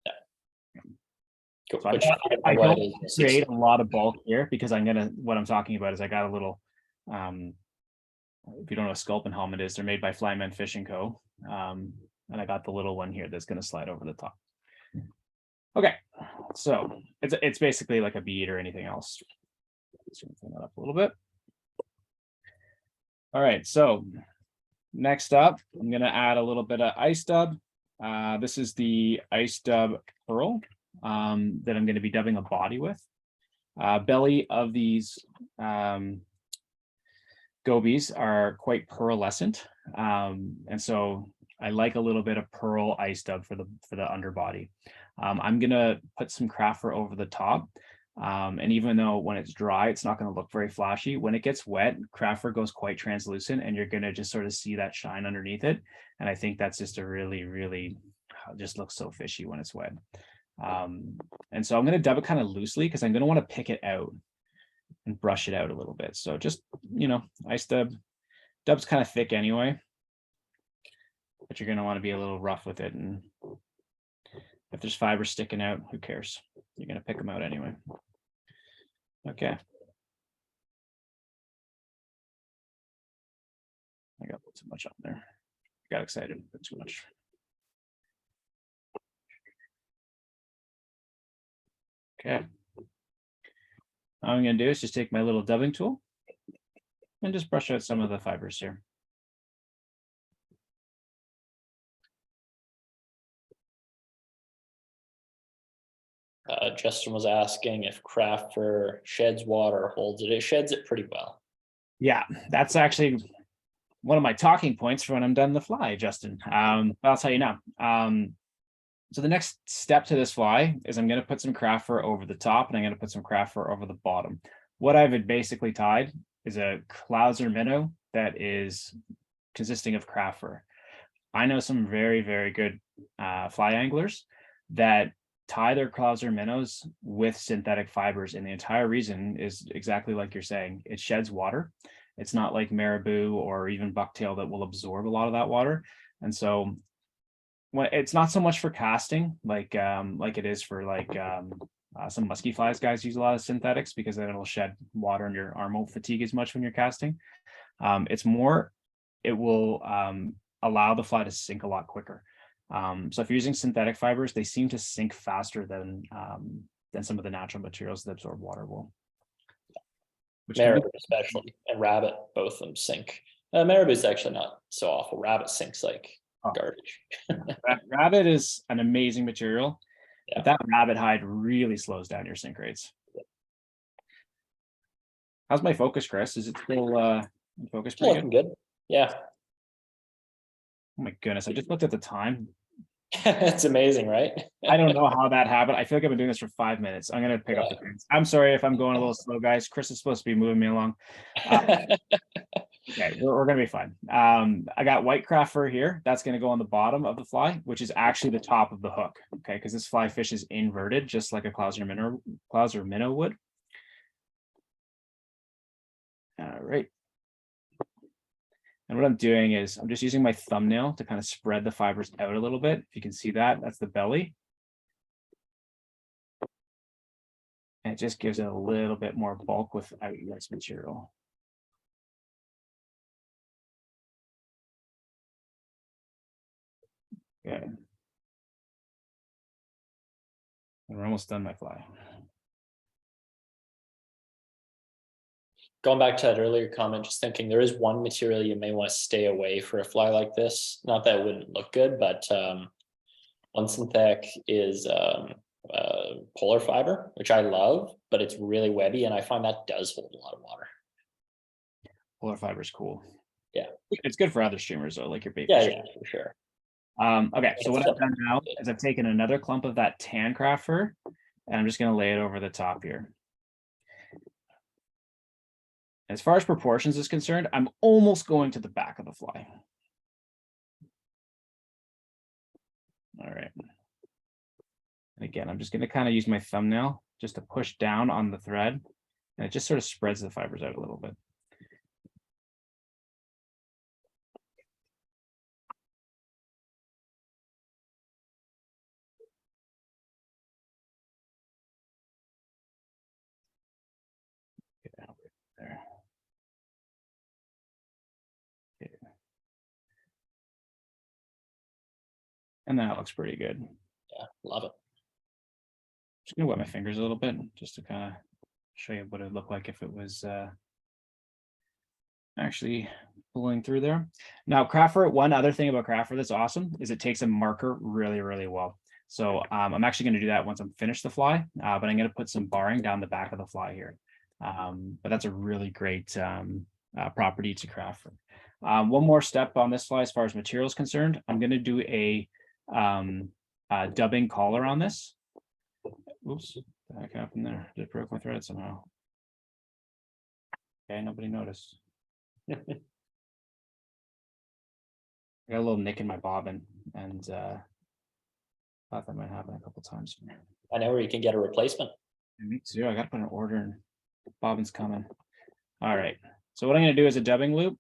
S1: Yeah. Cool.
S2: So I don't create a lot of bulk here because what I'm talking about is I got a little, if you don't know what a schlappen helmet is, they're made by Flyman Fishing Co. And I got the little one here that's going to slide over the top. Okay, so it's basically like a bead or anything else. Let's clean that up a little bit. All right, so next up, I'm going to add a little bit of ice dub. This is the ice dub pearl that I'm going to be dubbing a body with. Belly of these gobies are quite pearlescent, and so I like a little bit of pearl ice dub for the underbody. I'm going to put some craft fur over the top. And even though when it's dry, it's not going to look very flashy, when it gets wet, craft fur goes quite translucent and you're going to just sort of see that shine underneath it. And I think that's just a really, really, just looks so fishy when it's wet. And so I'm going to dub it kind of loosely because I'm going to want to pick it out and brush it out a little bit. So just, ice dub's kind of thick anyway, but you're going to want to be a little rough with it. And if there's fibers sticking out, who cares? You're going to pick them out anyway. Okay. I got too much on there. Got excited, put too much. Okay. All I'm going to do is just take my little dubbing tool and just brush out some of the fibers here.
S1: Justin was asking if craft fur sheds water, holds it. It sheds it pretty well.
S2: Yeah, that's actually one of my talking points for when I'm done the fly, Justin. I'll tell you now. So the next step to this fly is I'm going to put some craft fur over the top, and I'm going to put some craft fur over the bottom. What I've basically tied is a clouser minnow that is consisting of craft fur. I know some very, very good fly anglers that tie their clouser minnows with synthetic fibers, and the entire reason is exactly like you're saying. It sheds water. It's not like marabou or even bucktail that will absorb a lot of that water. And so it's not so much for casting like it is for some musky flies. Guys use a lot of synthetics because then it'll shed water and your arm won't fatigue as much when you're casting. It's more, it will allow the fly to sink a lot quicker. So if you're using synthetic fibers, they seem to sink faster than some of the natural materials that absorb water will.
S1: Marabou especially, and rabbit, both of them sink. Marabou is actually not so awful. Rabbit sinks like garbage.
S2: Rabbit is an amazing material, but that rabbit hide really slows down your sink rates. How's my focus, Chris? Is it still focus pretty
S1: looking good? Yeah.
S2: Oh my goodness, I just looked at the time.
S1: It's amazing, right?
S2: I don't know how that happened. I feel like I've been doing this for 5 minutes. I'm going to pick up the pace. I'm sorry if I'm going a little slow, guys. Chris is supposed to be moving me along. Okay, we're going to be fine. I got white craft fur here. That's going to go on the bottom of the fly, which is actually the top of the hook. Okay, because this fly fish is inverted, just like a clouser minnow would. All right. And what I'm doing is I'm just using my thumbnail to kind of spread the fibers out a little bit. If you can see that, that's the belly. And it just gives it a little bit more bulk without less material. Okay. And we're almost done my fly.
S1: Going back to that earlier comment, just thinking there is one material you may want to stay away for a fly like this. Not that it wouldn't look good, but one synthetic is polar fiber, which I love, but it's really webby, and I find that does hold a lot of water.
S2: Polar fiber is cool.
S1: Yeah,
S2: it's good for other streamers though, like your bait.
S1: Yeah, for sure.
S2: Okay, so what I've done now is I've taken another clump of that tan craft fur, and I'm just going to lay it over the top here. As far as proportions is concerned, I'm almost going to the back of the fly. All right. And again, I'm just going to kind of use my thumbnail just to push down on the thread, and it just sort of spreads the fibers out a little bit. Get out there. Okay. And that looks pretty good.
S1: Yeah, love it.
S2: Just gonna wet my fingers a little bit just to kind of show you what it would look like if it was actually pulling through there. Now, craft fur, one other thing about craft fur that's awesome is it takes a marker really, really well. So I'm actually going to do that once I'm finished the fly, but I'm going to put some barring down the back of the fly here. But that's a really great property to craft fur. One more step on this fly as far as material is concerned. I'm going to do a dubbing collar on this. Oops, what the heck happened there? Did it broke my thread somehow? Okay, nobody noticed. I got a little nick in my bobbin, and thought that might happen a couple times.
S1: I know where you can get a replacement.
S2: Me too. I got to put an order in. Bobbin's coming. All right. So what I'm going to do is a dubbing loop,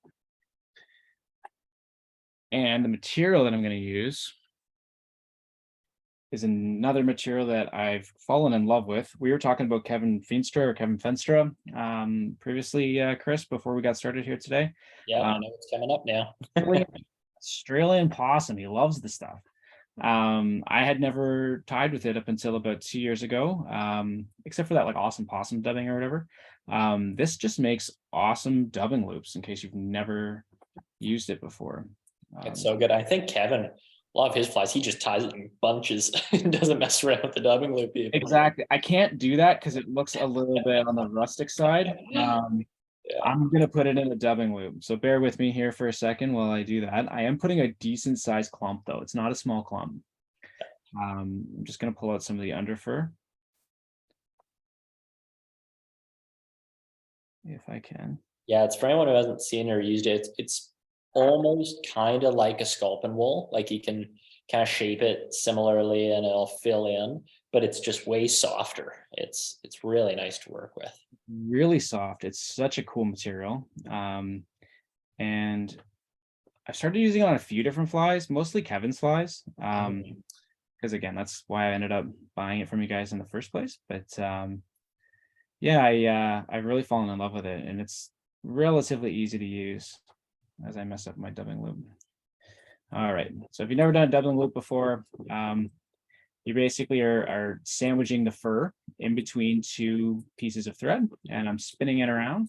S2: and the material that I'm going to use is another material that I've fallen in love with. We were talking about Kevin Fenstra previously, Chris, before we got started here today.
S1: Yeah, I know it's coming up now.
S2: Australian possum. He loves the stuff. I had never tied with it up until about 2 years ago, except for that like awesome possum dubbing or whatever. This just makes awesome dubbing loops in case you've never used it before.
S1: It's so good. I think Kevin A lot of his flies, he just ties it in bunches and doesn't mess around with the dubbing loop even.
S2: Exactly. I can't do that because it looks a little bit on the rustic side.
S1: Yeah.
S2: I'm gonna put it in a dubbing loop. So bear with me here for a second while I do that. I am putting a decent sized clump though. It's not a small clump. I'm just gonna pull out some of the underfur. If I can.
S1: Yeah, it's for anyone who hasn't seen or used it, it's almost kind of like a sculpin wool. Like you can kind of shape it similarly and it'll fill in, but it's just way softer. It's really nice to work with.
S2: Really soft. It's such a cool material. And I started using it on a few different flies, mostly Kevin's flies. Because again, that's why I ended up buying it from you guys in the first place. But yeah, I've really fallen in love with it, and it's relatively easy to use as I mess up my dubbing loop. All right, so if you've never done a dubbing loop before, you basically are sandwiching the fur in between two pieces of thread, and I'm spinning it around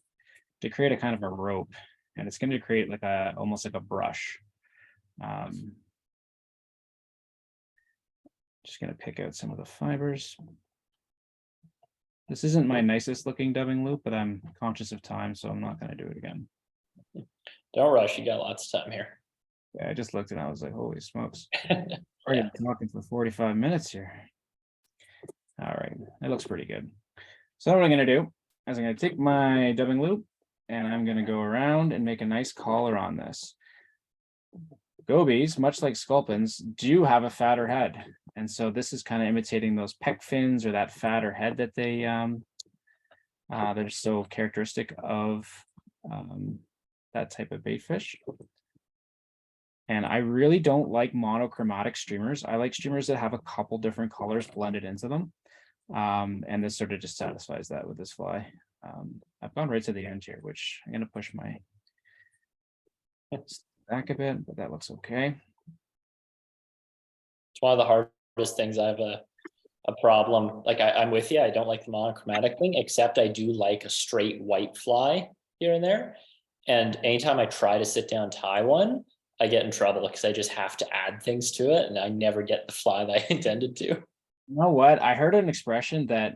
S2: to create a kind of a rope, and it's going to create like almost like a brush. Just going to pick out some of the fibers. This isn't my nicest looking dubbing loop, but I'm conscious of time, so I'm not going to do it again.
S1: Don't rush, you got lots of time here.
S2: Yeah, I just looked and I was like, holy smokes. Already been talking for 45 minutes here. All right, that looks pretty good. So what I'm going to do is I'm going to take my dubbing loop and I'm going to go around and make a nice collar on this. Gobies, much like sculpins, do have a fatter head. And so this is kind of imitating those pec fins or that fatter head that they're so characteristic of that type of bait fish. And I really don't like monochromatic streamers. I like streamers that have a couple different colors blended into them. And this sort of just satisfies that with this fly. I've gone right to the end here, which I'm going to push my back a bit, but that looks okay.
S1: It's one of the hardest things. I have a problem. Like I'm with you. I don't like the monochromatic thing, except I do like a straight white fly here and there. And anytime I try to sit down and tie one, I get in trouble because I just have to add things to it and I never get the fly that I intended to.
S2: You know what? I heard an expression that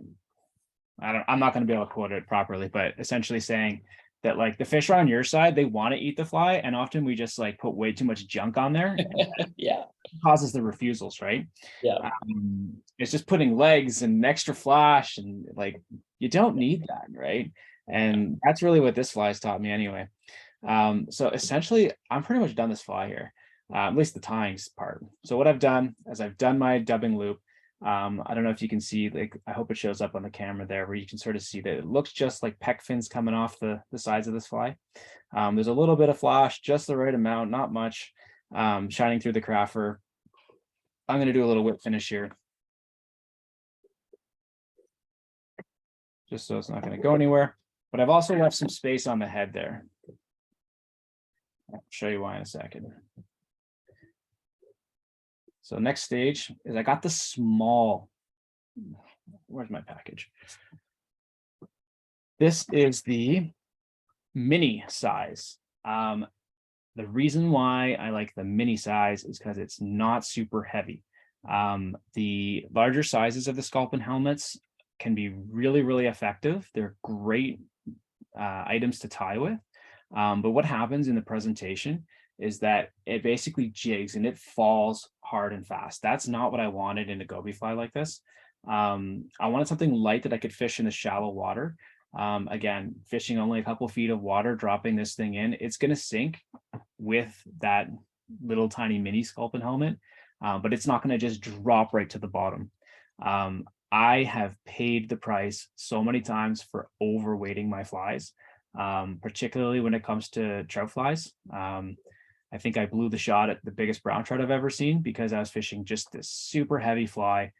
S2: I'm not going to be able to quote it properly, but essentially saying that like the fish are on your side, they want to eat the fly, and often we just like put way too much junk on there.
S1: Yeah,
S2: it causes the refusals, right?
S1: Yeah,
S2: it's just putting legs and extra flash, and like you don't need that, right? And that's really what this fly's taught me anyway. So essentially, I'm pretty much done this fly here, at least the tying part. So what I've done is I've done my dubbing loop. I don't know if you can see, like, I hope it shows up on the camera there where you can sort of see that it looks just like pec fins coming off the sides of this fly. There's a little bit of flash, just the right amount, not much, shining through the craft fur. I'm going to do a little whip finish here, just so it's not going to go anywhere. But I've also left some space on the head there. I'll show you why in a second. So next stage is I got the small, where's my package? This is the mini size. The reason why I like the mini size is because it's not super heavy. The larger sizes of the sculpin helmets can be really, really effective. They're great items to tie with. But what happens in the presentation is that it basically jigs and it falls hard and fast. That's not what I wanted in a goby fly like this. I wanted something light that I could fish in the shallow water. Again, fishing only a couple feet of water, dropping this thing in, it's going to sink with that little tiny mini sculpin helmet, but it's not going to just drop right to the bottom. I have paid the price so many times for overweighting my flies, particularly when it comes to trout flies. I think I blew the shot at the biggest brown trout I've ever seen because I was fishing just this super heavy fly.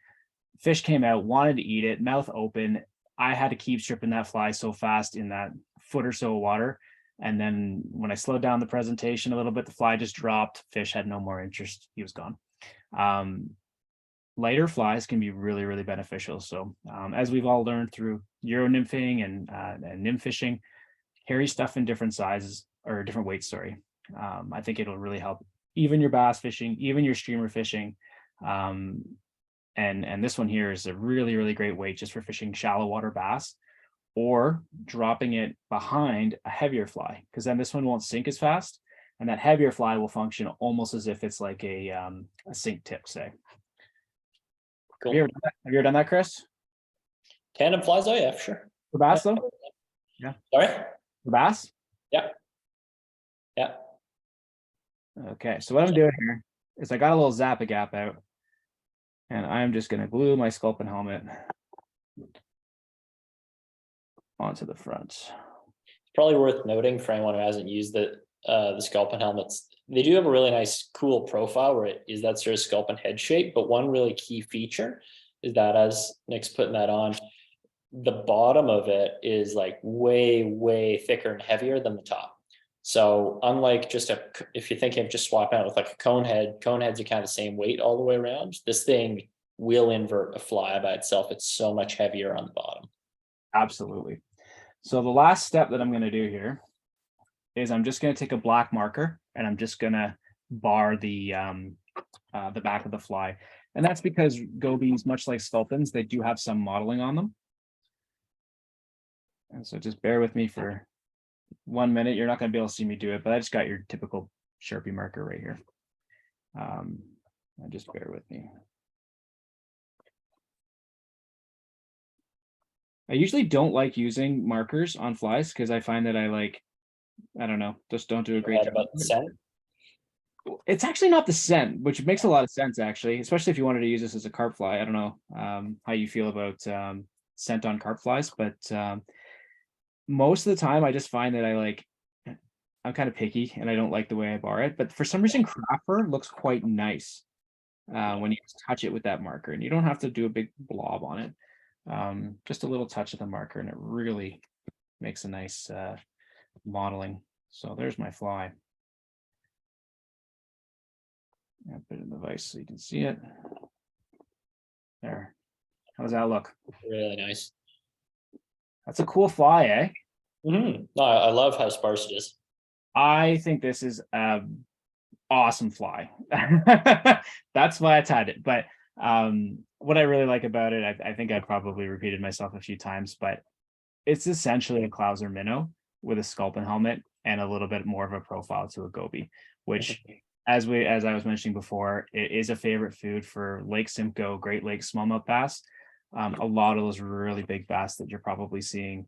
S2: Fish came out, wanted to eat it, mouth open. I had to keep stripping that fly so fast in that foot or so of water. And then when I slowed down the presentation a little bit, the fly just dropped. Fish had no more interest. He was gone. Lighter flies can be really, really beneficial. So as we've all learned through Euro nymphing and nymph fishing, carry stuff in different sizes or different weights, sorry. I think it'll really help even your bass fishing, even your streamer fishing. And this one here is a really, really great weight just for fishing shallow water bass, or dropping it behind a heavier fly, because then this one won't sink as fast. And that heavier fly will function almost as if it's like a sink tip, say.
S1: Cool.
S2: Have you ever done that, Chris?
S1: Tandem flies, oh yeah, for sure.
S2: For bass though? Yeah.
S1: Sorry?
S2: For bass?
S1: Yeah. Yeah.
S2: Okay, so what I'm doing here is I got a little Zap-A-Gap out, and I'm just going to glue my sculpin helmet onto the front.
S1: It's probably worth noting for anyone who hasn't used the sculpin helmets, they do have a really nice, cool profile where it is that sort of sculpin head shape. But one really key feature is that, as Nick's putting that on, the bottom of it is like way, way thicker and heavier than the top. So unlike just if you're thinking of just swapping out with like a cone heads are kind of the same weight all the way around. This thing will invert a fly by itself. It's so much heavier on the bottom.
S2: Absolutely. So the last step that I'm going to do here is I'm just going to take a black marker and I'm just going to bar the back of the fly. And that's because gobies, much like sculpins, they do have some modeling on them. And so just bear with me for 1 minute. You're not going to be able to see me do it, but I just got your typical Sharpie marker right here. Just bear with me. I usually don't like using markers on flies because I find that I don't know, just don't do a great job.
S1: About the scent?
S2: It's actually not the scent, which makes a lot of sense actually, especially if you wanted to use this as a carp fly. I don't know how you feel about scent on carp flies, but most of the time I just find that I'm kind of picky and I don't like the way I bar it. But for some reason, craft fur looks quite nice when you touch it with that marker, and you don't have to do a big blob on it. Just a little touch of the marker, and it really makes a nice modeling. So there's my fly. I'll put it in the vise so you can see it. There. How does that look?
S1: Really nice.
S2: That's a cool fly, eh?
S1: Mm-hmm. No, I love how sparse it is.
S2: I think this is an awesome fly. That's why I tied it. But what I really like about it, I think I probably repeated myself a few times, but it's essentially a Clouser minnow with a sculpin helmet and a little bit more of a profile to a goby, which, as I was mentioning before, it is a favorite food for Lake Simcoe, Great Lakes smallmouth bass. A lot of those really big bass that you're probably seeing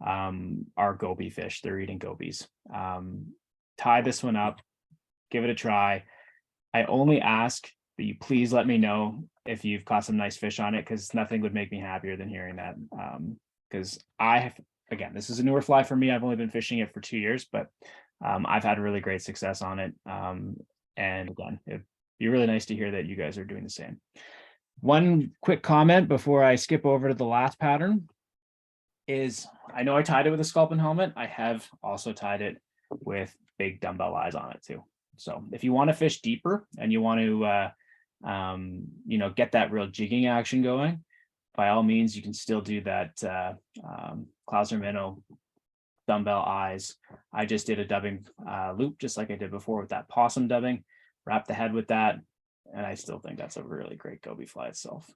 S2: are goby fish. They're eating gobies. Tie this one up, give it a try. I only ask that you please let me know if you've caught some nice fish on it, because nothing would make me happier than hearing that. Because again, this is a newer fly for me. I've only been fishing it for 2 years, but I've had really great success on it. And again, it'd be really nice to hear that you guys are doing the same. One quick comment before I skip over to the last pattern is, I know I tied it with a sculpin helmet. I have also tied it with big dumbbell eyes on it too. So if you want to fish deeper and you want to, get that real jigging action going, by all means, you can still do that Clouser minnow dumbbell eyes. I just did a dubbing loop, just like I did before with that possum dubbing, wrap the head with that. And I still think that's a really great goby fly itself.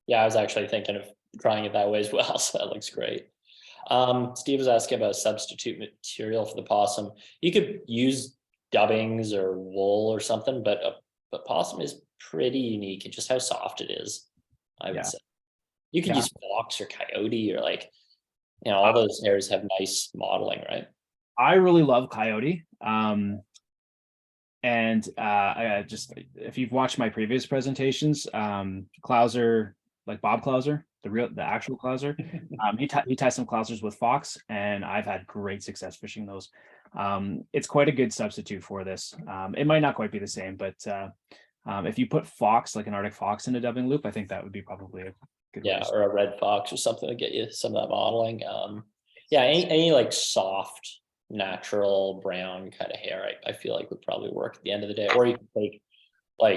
S1: Yeah, I was actually thinking of trying it that way as well. So that looks great. Steve was asking about substitute material for the possum. You could use dubbings or wool or something, but possum is pretty unique in just how soft it is, I would say. You could use fox or coyote, or all those hairs have nice modeling, right?
S2: I really love coyote. And I if you've watched my previous presentations, Clouser, like Bob Clouser, the actual Clouser, he ties some Clousers with fox, and I've had great success fishing those. It's quite a good substitute for this. It might not quite be the same, but if you put fox, like an Arctic fox, in a dubbing loop, I think that would be probably a good way.
S1: Or a red fox or something to get you some of that modeling. Any like soft, natural brown kind of hair, I feel like would probably work at the end of the day. Or you could take I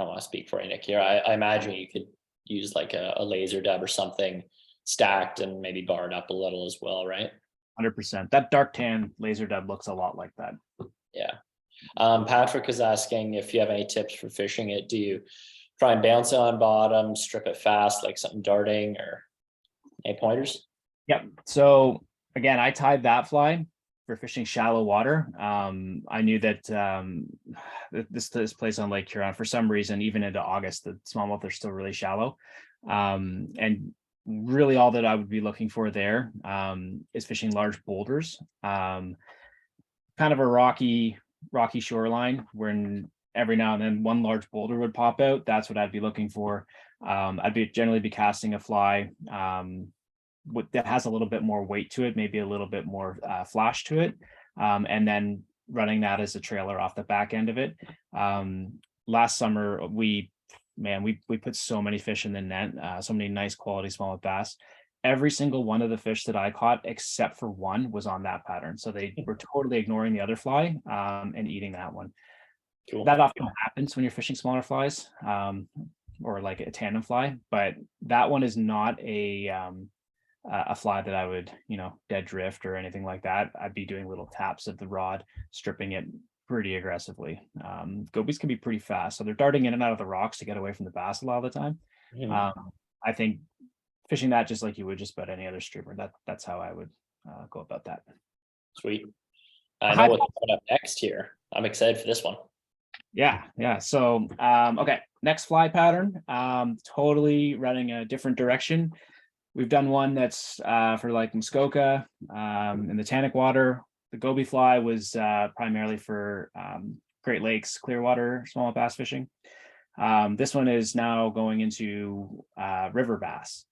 S1: don't want to speak for you, Nick, here. I imagine you could use like a laser dub or something stacked and maybe barred up a little as well, right?
S2: 100%. That dark tan laser dub looks a lot like that.
S1: Yeah. Patrick is asking if you have any tips for fishing it. Do you try and bounce it on bottom, strip it fast, like something darting, or any pointers?
S2: Yep. So again, I tied that fly for fishing shallow water. I knew that this place on Lake Huron, for some reason, even into August, the smallmouth are still really shallow. And really all that I would be looking for there is fishing large boulders. Kind of a rocky shoreline when every now and then one large boulder would pop out. That's what I'd be looking for. I'd generally be casting a fly that has a little bit more weight to it, maybe a little bit more flash to it, and then running that as a trailer off the back end of it. Last summer, we put so many fish in the net, so many nice quality smallmouth bass. Every single one of the fish that I caught, except for one, was on that pattern. So they were totally ignoring the other fly and eating that one.
S1: Cool.
S2: That often happens when you're fishing smaller flies, or like a tandem fly, but that one is not a fly that I would, dead drift or anything like that. I'd be doing little taps of the rod, stripping it pretty aggressively. Gobies can be pretty fast, so they're darting in and out of the rocks to get away from the bass a lot of the time. I think fishing that just like you would just about any other streamer, that's how I would go about that.
S1: Sweet. I know what's coming up next here. I'm excited for this one.
S2: Yeah. So, okay, next fly pattern, totally running a different direction. We've done one that's for like Muskoka in the Tannic water. The goby fly was primarily for Great Lakes, Clearwater smallmouth bass fishing. This one is now going into river bass.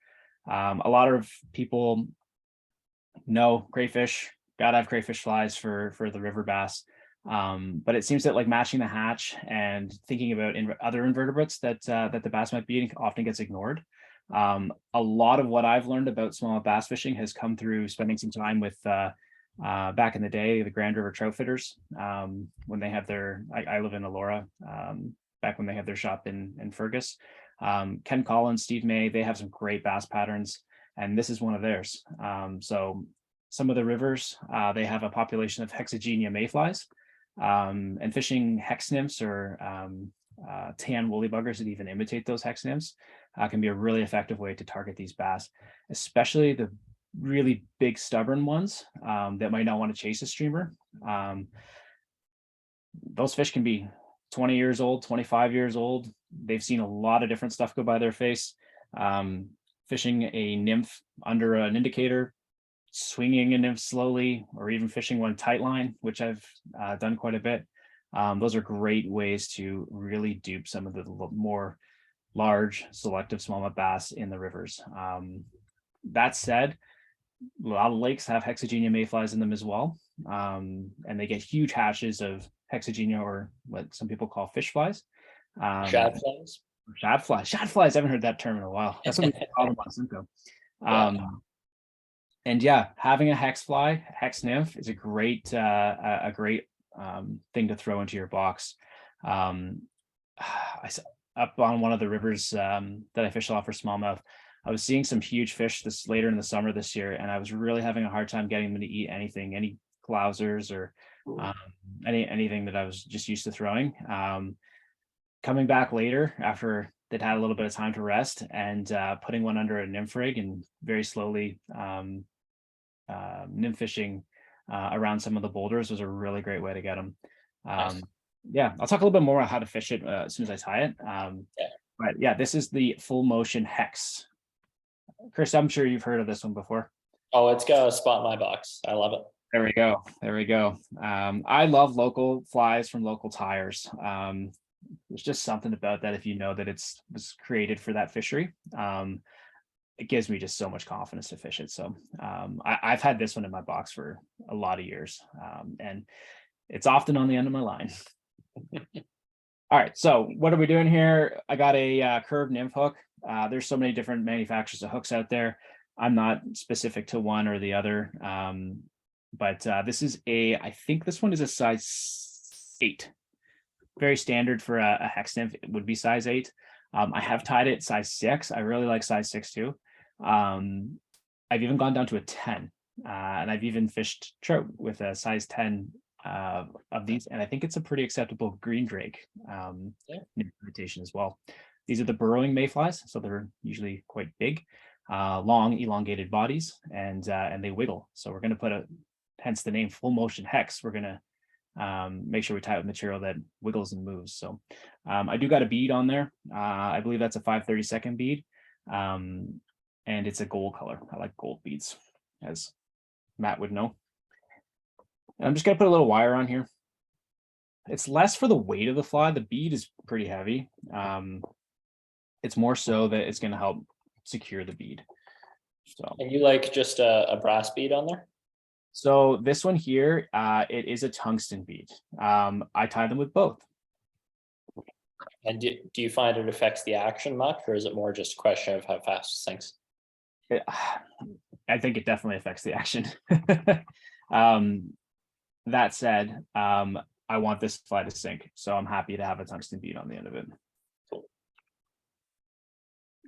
S2: A lot of people know crayfish, gotta have crayfish flies for the river bass. But it seems that like matching the hatch and thinking about other invertebrates that the bass might be eating often gets ignored. A lot of what I've learned about smallmouth bass fishing has come through spending some time with back in the day, the Grand River trout fitters, when they have I live in Elora, back when they have their shop in Fergus. Ken Collins, Steve May, they have some great bass patterns, and this is one of theirs. So some of the rivers, they have a population of Hexagenia mayflies, and fishing hex nymphs or tan woolly buggers that even imitate those hex nymphs can be a really effective way to target these bass, especially the really big stubborn ones that might not want to chase a streamer. Those fish can be 20 years old, 25 years old. They've seen a lot of different stuff go by their face. Fishing a nymph under an indicator, swinging a nymph slowly, or even fishing one tight line, which I've done quite a bit. Those are great ways to really dupe some of the more large selective smallmouth bass in the rivers. That said, a lot of lakes have Hexagenia mayflies in them as well. And they get huge hatches of Hexagenia, or what some people call fish flies.
S1: Shad flies?
S2: Shad flies. I haven't heard that term in a while. That's what we call them on Simcoe. And yeah, having a hex nymph is a great thing to throw into your box. Up on one of the rivers that I fish a lot for smallmouth, I was seeing some huge fish this later in the summer this year, and I was really having a hard time getting them to eat anything, any clousers or anything that I was just used to throwing. Coming back later after they'd had a little bit of time to rest and putting one under a nymph rig and very slowly nymph fishing around some of the boulders was a really great way to get them.
S1: Nice.
S2: Yeah, I'll talk a little bit more about how to fish it as soon as I tie it. But yeah, this is the full motion hex. Chris, I'm sure you've heard of this one before.
S1: Oh, it's got a spot in my box. I love it.
S2: There we go. I love local flies from local tires. There's just something about that. If you know that it was created for that fishery, it gives me just so much confidence to fish it. So I've had this one in my box for a lot of years, and it's often on the end of my line. All right, so what are we doing here? I got a curved nymph hook. There's so many different manufacturers of hooks out there. I'm not specific to one or the other, but this is I think this one is a size 8. Very standard for a hex nymph. It would be size 8. I have tied it size 6. I really like size 6 too. I've even gone down to a 10, and I've even fished trout with a size 10 of these, and I think it's a pretty acceptable green drake imitation as well. These are the burrowing mayflies, so they're usually quite big, long, elongated bodies, and they wiggle. So we're going to put hence the name full motion hex. We're going to make sure we tie it with material that wiggles and moves. So I do got a bead on there. I believe that's a 5/32 bead, and it's a gold color. I like gold beads, as Matt would know. And I'm just going to put a little wire on here. It's less for the weight of the fly. The bead is pretty heavy. It's more so that it's going to help secure the bead. So,
S1: and you like just a brass bead on there?
S2: So this one here, it is a tungsten bead. I tie them with both.
S1: And do you find it affects the action much, or is it more just a question of how fast it sinks?
S2: I think it definitely affects the action. That said, I want this fly to sink, so I'm happy to have a tungsten bead on the end of it.
S1: Cool.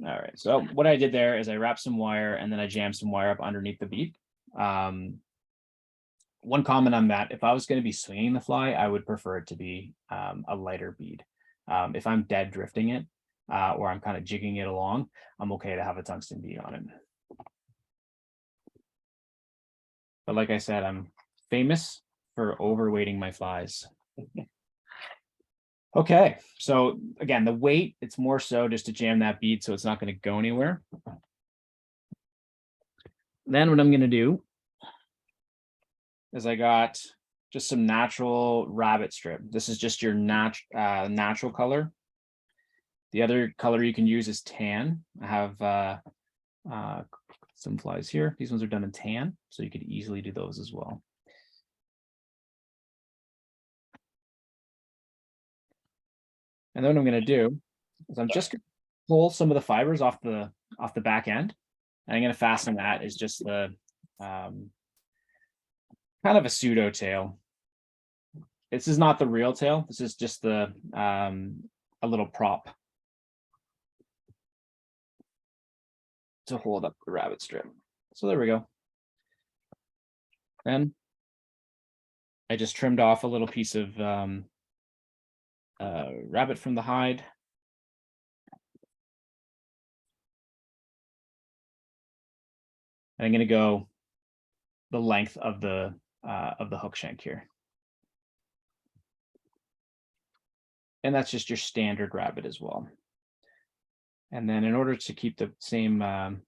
S2: All right, so what I did there is I wrapped some wire and then I jammed some wire up underneath the bead. One comment on that, if I was going to be swinging the fly, I would prefer it to be a lighter bead. If I'm dead drifting it, or I'm kind of jigging it along, I'm okay to have a tungsten bead on it. But like I said, I'm famous for overweighting my flies. Okay, so again, the weight, it's more so just to jam that bead so it's not going to go anywhere. Then what I'm going to do is I got just some natural rabbit strip. This is just your natural color. The other color you can use is tan. I have some flies here. These ones are done in tan, so you could easily do those as well. And then what I'm going to do is I'm just going to pull some of the fibers off the back end. And I'm going to fasten that is just the kind of a pseudo tail. This is not the real tail. This is just the a little prop to hold up the rabbit strip. So there we go. Then I just trimmed off a little piece of rabbit from the hide. And I'm going to go the length of the hook shank here. And that's just your standard rabbit as well. And then in order to keep the same, what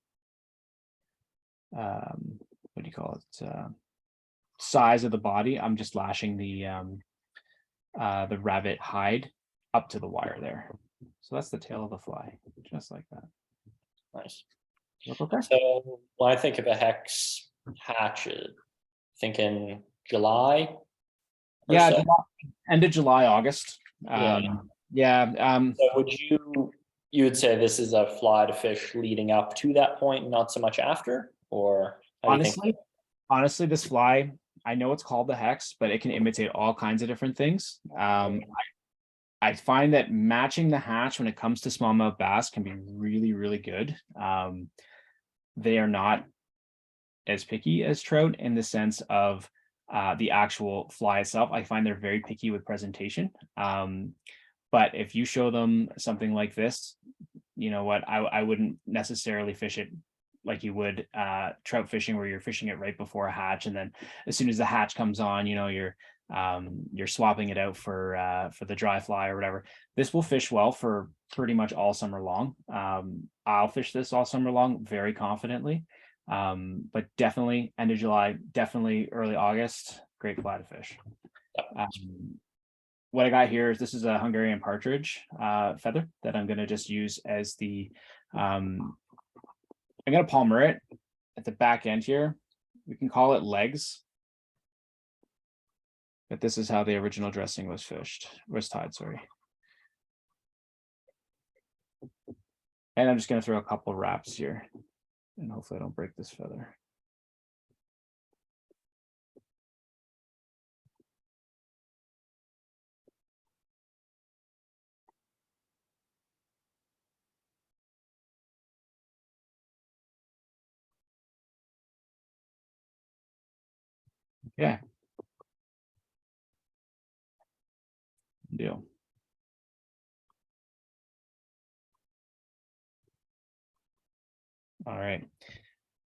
S2: do you call it, size of the body, I'm just lashing the rabbit hide up to the wire there. So that's the tail of the fly, just like that.
S1: Nice.
S2: Okay.
S1: So when I think of a hex hatch, thinking July?
S2: Yeah,
S1: so?
S2: End of July, August. So
S1: would you would say this is a fly to fish leading up to that point, not so much after? Or
S2: honestly, this fly, I know it's called the hex, but it can imitate all kinds of different things. I find that matching the hatch when it comes to smallmouth bass can be really, really good. They are not as picky as trout in the sense of the actual fly itself. I find they're very picky with presentation. But if you show them something like this, you know what, I wouldn't necessarily fish it like you would trout fishing, where you're fishing it right before a hatch, and then as soon as the hatch comes on, you know, you're swapping it out for the dry fly or whatever. This will fish well for pretty much all summer long. I'll fish this all summer long very confidently. But definitely end of July, definitely early August, great fly to fish. What I got here is this is a Hungarian partridge feather that I'm going to just use as the I'm going to palmer it at the back end here. We can call it legs. But this is how the original dressing was tied, sorry. And I'm just going to throw a couple wraps here, and hopefully I don't break this feather. Yeah. deal. All right.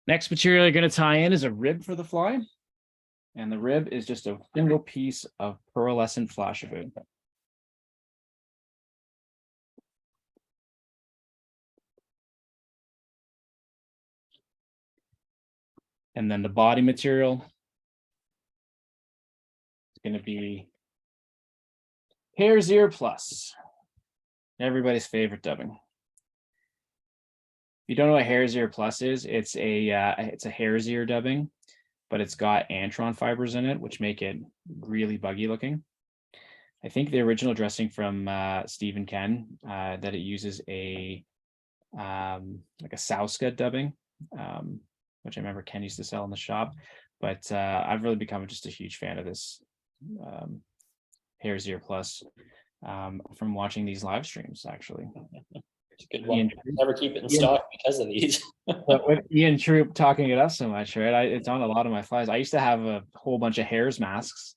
S2: Next material you're going to tie in is a rib for the fly. And the rib is just a single piece of pearlescent flashabou. And then the body material is going to be Hare's Ear Plus, everybody's favorite dubbing. If you don't know what Hare's Ear Plus is, it's a hare's ear dubbing, but it's got antron fibers in it, which make it really buggy looking. I think the original dressing from Steve and Ken that it uses a like a sow scud dubbing, which I remember Ken used to sell in the shop. But I've really become just a huge fan of this Hare's Ear Plus from watching these live streams, actually.
S1: It's a good one. Never keep it in stock because of these.
S2: But with Ian Troop talking it up so much, right? It's on a lot of my flies. I used to have a whole bunch of hares masks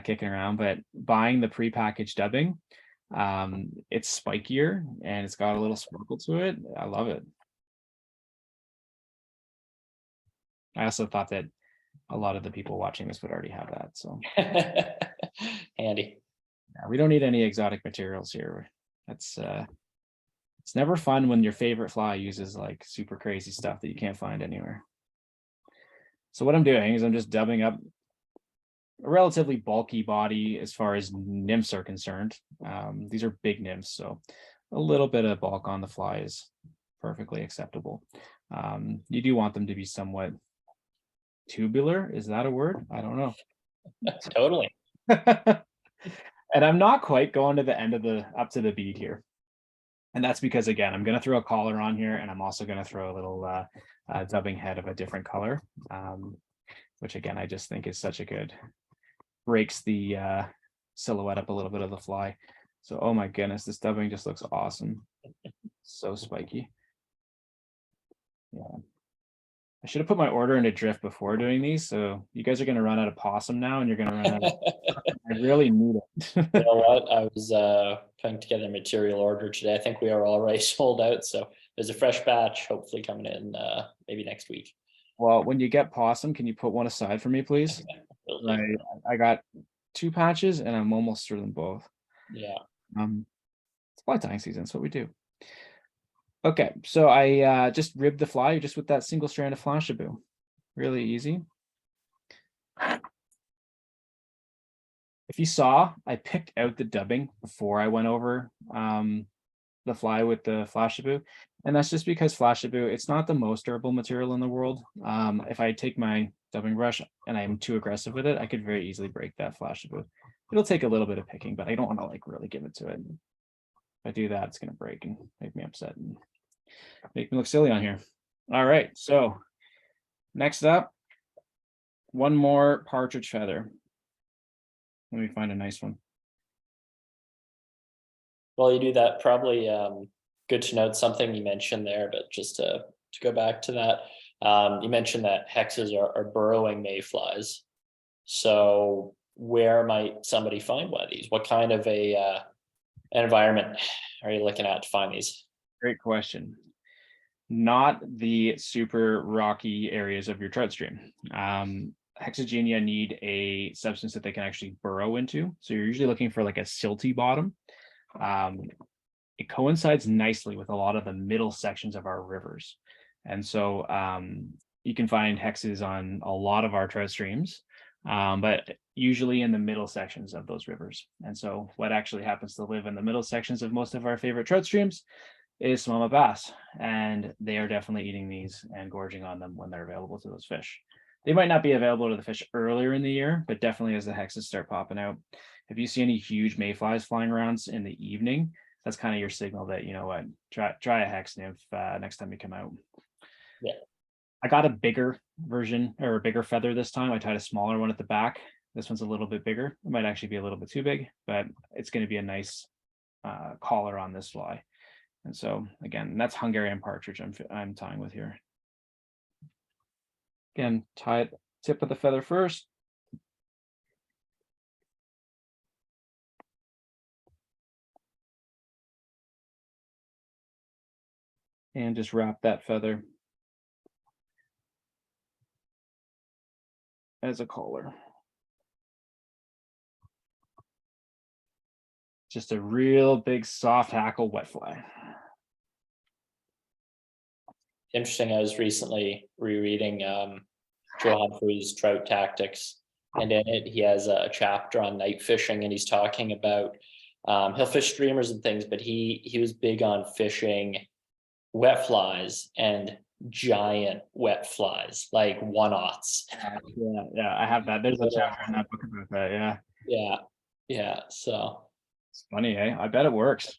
S2: kicking around, but buying the prepackaged dubbing, it's spikier and it's got a little sparkle to it. I love it. I also thought that a lot of the people watching this would already have that. So
S1: handy.
S2: Yeah, we don't need any exotic materials here. That's it's never fun when your favorite fly uses like super crazy stuff that you can't find anywhere. So what I'm doing is I'm just dubbing up a relatively bulky body as far as nymphs are concerned. These are big nymphs, so a little bit of bulk on the fly is perfectly acceptable. You do want them to be somewhat tubular. Is that a word? I don't know.
S1: Totally.
S2: And I'm not quite going to the end of up to the bead here. And that's because, again, I'm going to throw a collar on here, and I'm also going to throw a little dubbing head of a different color, which, again, I just think is such a good, breaks the silhouette up a little bit of the fly. So, oh my goodness, this dubbing just looks awesome. So spiky. Yeah. I should have put my order into drift before doing these. So you guys are going to run out of possum now, and you're going to run out of I really need it.
S1: You know what? I was putting together a material order today. I think we are already sold out. So there's a fresh batch hopefully coming in maybe next week.
S2: Well, when you get possum, can you put one aside for me, please? I got 2 patches and I'm almost through them both.
S1: Yeah.
S2: It's fly tying season. That's what we do. Okay, so I just ribbed the fly just with that single strand of flashabou. Really easy. If you saw, I picked out the dubbing before I went over the fly with the flashabou, and that's just because flashabou, it's not the most durable material in the world. If I take my dubbing brush and I'm too aggressive with it, I could very easily break that flashabou. It'll take a little bit of picking, but I don't want to like really give it to it. If I do that, it's going to break and make me upset and make me look silly on here. All right, so next up, one more partridge feather. Let me find a nice one.
S1: Well, you do that, probably good to note something you mentioned there, but just to go back to that, you mentioned that hexes are burrowing mayflies. So where might somebody find one of these? What kind of an environment are you looking at to find these?
S2: Great question. Not the super rocky areas of your trout stream. Hexagenia need a substance that they can actually burrow into. So you're usually looking for like a silty bottom. It coincides nicely with a lot of the middle sections of our rivers. And so you can find hexes on a lot of our trout streams, but usually in the middle sections of those rivers. And so what actually happens to live in the middle sections of most of our favorite trout streams is smallmouth bass. And they are definitely eating these and gorging on them when they're available to those fish. They might not be available to the fish earlier in the year, but definitely as the hexes start popping out. If you see any huge mayflies flying around in the evening, that's kind of your signal that, you know what, try a hex nymph next time you come out.
S1: Yeah.
S2: I got a bigger version or a bigger feather this time. I tied a smaller one at the back. This one's a little bit bigger. It might actually be a little bit too big, but it's going to be a nice collar on this fly. And so again, that's Hungarian partridge I'm tying with here. Again, tie it tip of the feather first. and just wrap that feather as a collar. Just a real big soft hackle wet fly.
S1: Interesting. I was recently rereading Joe Humphrey's Trout Tactics, and in it he has a chapter on night fishing, and he's talking about he'll fish streamers and things, but he was big on fishing wet flies and giant wet flies, like 1/0s.
S2: Yeah, I have that. There's a chapter in that book about that.
S1: Yeah. So
S2: It's funny, eh? I bet it works.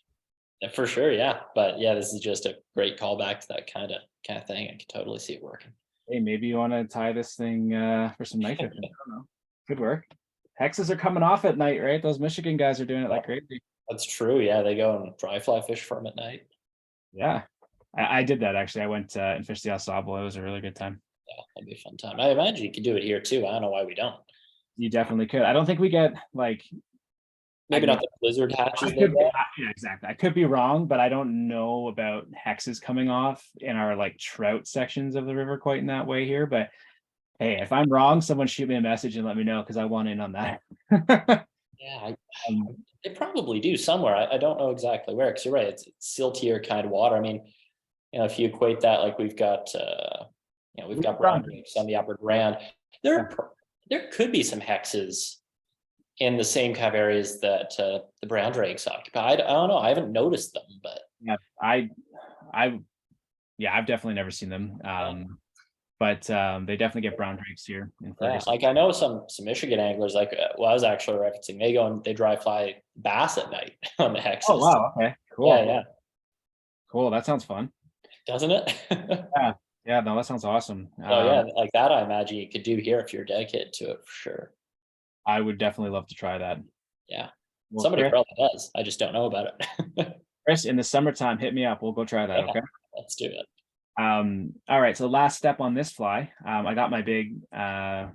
S1: for sure, yeah. But yeah, this is just a great callback to that kind of thing. I can totally see it working.
S2: Hey, maybe you want to tie this thing for some night fishing. I don't know. Could work. Hexes are coming off at night, right? Those Michigan guys are doing it like crazy.
S1: That's true. Yeah, they go and dry fly fish for them at night.
S2: Yeah, I did that actually. I went and fished the Au Sable. It was a really good time.
S1: Yeah, that'd be a fun time. I imagine you could do it here too. I don't know why we don't.
S2: You definitely could. I don't think we get like
S1: Maybe not the blizzard hatches.
S2: Yeah, exactly. I could be wrong, but I don't know about hexes coming off in our like trout sections of the river quite in that way here. But hey, if I'm wrong, someone shoot me a message and let me know because I want in on that.
S1: Yeah, they probably do somewhere. I don't know exactly where, because you're right. It's siltier kind of water. I mean, if you equate that, like we've got brown drakes on the Upper Grand. There could be some hexes in the same kind of areas that the brown drakes occupy. I don't know. I haven't noticed them, but
S2: yeah, I've definitely never seen them. But they definitely get brown drakes here in Ferguson.
S1: Yeah, like I know some Michigan anglers, like I was actually referencing, they go and they dry fly bass at night on the hexes.
S2: Oh wow, okay, cool.
S1: Yeah.
S2: Cool, that sounds fun.
S1: Doesn't it?
S2: Yeah, no, that sounds awesome.
S1: Yeah, like that I imagine you could do here if you're dedicated to it for sure.
S2: I would definitely love to try that.
S1: Yeah. Well, somebody probably does. I just don't know about it.
S2: Chris, in the summertime, hit me up. We'll go try that, okay?
S1: Let's do it.
S2: All right, so last step on this fly. I got my big my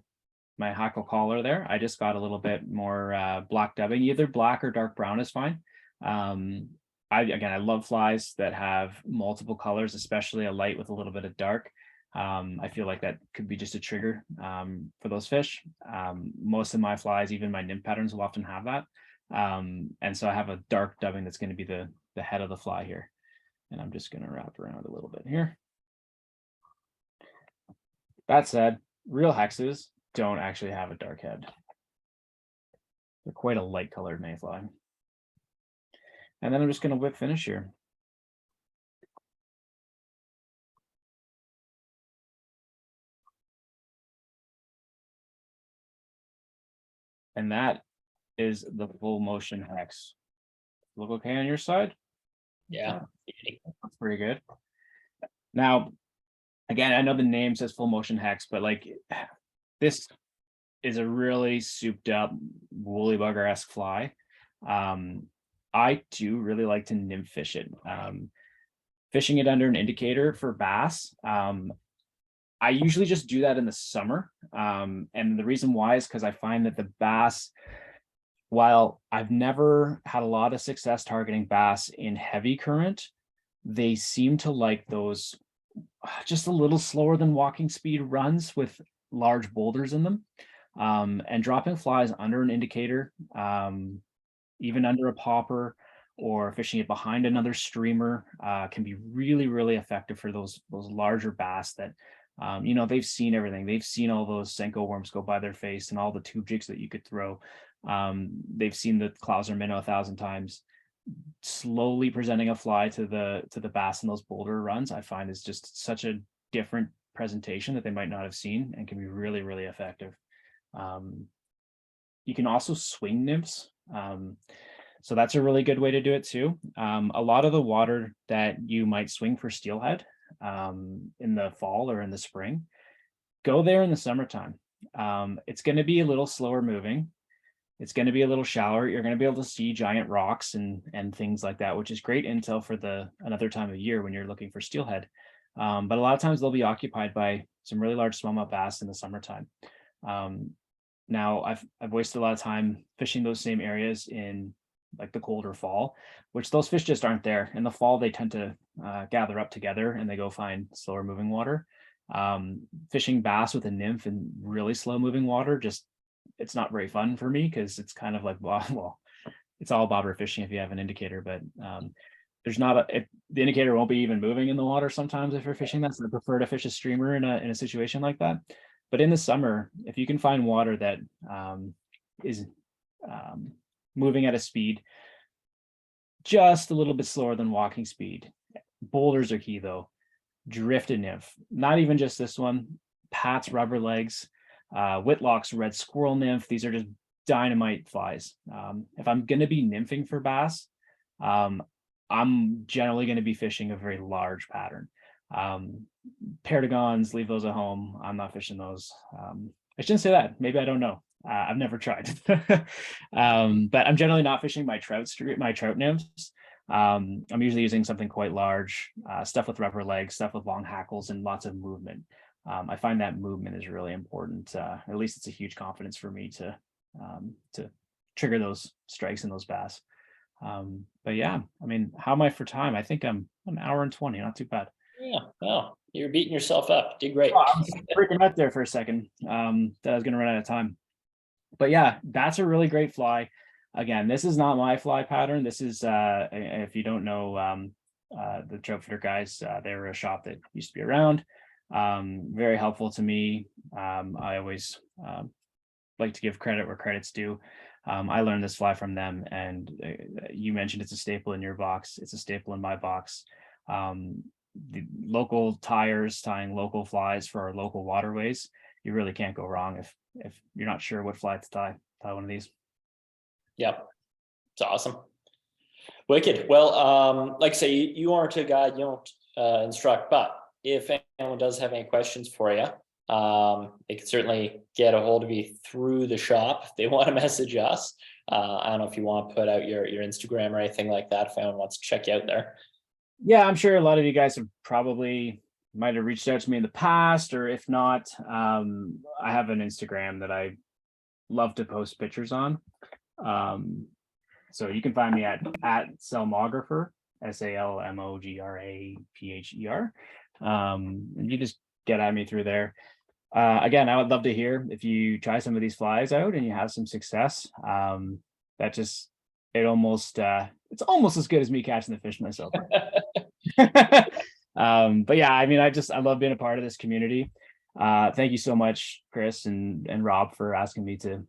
S2: hackle collar there. I just got a little bit more black dubbing. Either black or dark brown is fine. I love flies that have multiple colors, especially a light with a little bit of dark. I feel like that could be just a trigger for those fish. Most of my flies, even my nymph patterns, will often have that. And so I have a dark dubbing that's going to be the head of the fly here. And I'm just going to wrap around a little bit here. That said, real hexes don't actually have a dark head. They're quite a light colored mayfly. And then I'm just going to whip finish here. And that is the full motion hex. Look okay on your side?
S1: Yeah.
S2: That's pretty good. Now, again, I know the name says full motion hex, but like this is a really souped up woolly bugger-esque fly. I do really like to nymph fish it. Fishing it under an indicator for bass. I usually just do that in the summer. And the reason why is because I find that the bass, while I've never had a lot of success targeting bass in heavy current, they seem to like those just a little slower than walking speed runs with large boulders in them. And dropping flies under an indicator, even under a popper or fishing it behind another streamer can be really, really effective for those larger bass that, they've seen everything. They've seen all those Senko worms go by their face and all the tube jigs that you could throw. They've seen the Clouser minnow 1,000 times. Slowly presenting a fly to the bass in those boulder runs, I find is just such a different presentation that they might not have seen and can be really, really effective. You can also swing nymphs. So that's a really good way to do it too. A lot of the water that you might swing for steelhead in the fall or in the spring, go there in the summertime. It's going to be a little slower moving. It's going to be a little shallower. You're going to be able to see giant rocks and things like that, which is great intel for another time of year when you're looking for steelhead. But a lot of times they'll be occupied by some really large smallmouth bass in the summertime. Now I've wasted a lot of time fishing those same areas in like the colder fall, which those fish just aren't there. In the fall, they tend to gather up together and they go find slower moving water. Fishing bass with a nymph in really slow moving water, just it's not very fun for me because it's kind of like, well, it's all bobber fishing if you have an indicator, but there's not the indicator won't be even moving in the water sometimes if you're fishing that. So I prefer to fish a streamer in a situation like that. But in the summer, if you can find water that is moving at a speed just a little bit slower than walking speed, boulders are key though. Drifted nymph, not even just this one, Pat's rubber legs, Whitlock's red squirrel nymph. These are just dynamite flies. If I'm going to be nymphing for bass, I'm generally going to be fishing a very large pattern. Perdigons, leave those at home. I'm not fishing those. I shouldn't say that. Maybe I don't know. I've never tried. But I'm generally not fishing my trout nymphs. I'm usually using something quite large, stuff with rubber legs, stuff with long hackles, and lots of movement. I find that movement is really important. At least it's a huge confidence for me to trigger those strikes in those bass. But yeah, I mean, how am I for time? I think I'm an hour and 20, not too bad.
S1: Yeah, well, you're beating yourself up. Did great.
S2: Oh, I was freaking out there for a second that I was going to run out of time. But yeah, that's a really great fly. Again, this is not my fly pattern. This is, if you don't know, the trout fitter guys, they were a shop that used to be around. Very helpful to me. I always like to give credit where credit's due. I learned this fly from them, and you mentioned it's a staple in your box. It's a staple in my box. The local tyers tying local flies for our local waterways. You really can't go wrong if you're not sure what fly to tie one of these.
S1: Yep, it's awesome. Wicked. Well, like I say, you aren't a guide, you don't instruct, but if anyone does have any questions for you, they can certainly get a hold of you through the shop if they want to message us. I don't know if you want to put out your Instagram or anything like that if anyone wants to check you out there.
S2: Yeah, I'm sure a lot of you guys have probably might have reached out to me in the past, or if not, I have an Instagram that I love to post pictures on. So you can find me at Selmographer, SALMOGRAPHER. And you just get at me through there. Again, I would love to hear if you try some of these flies out and you have some success. That just it's almost as good as me catching the fish myself. But yeah, I mean, I love being a part of this community. Thank you so much, Chris and Rob, for asking me to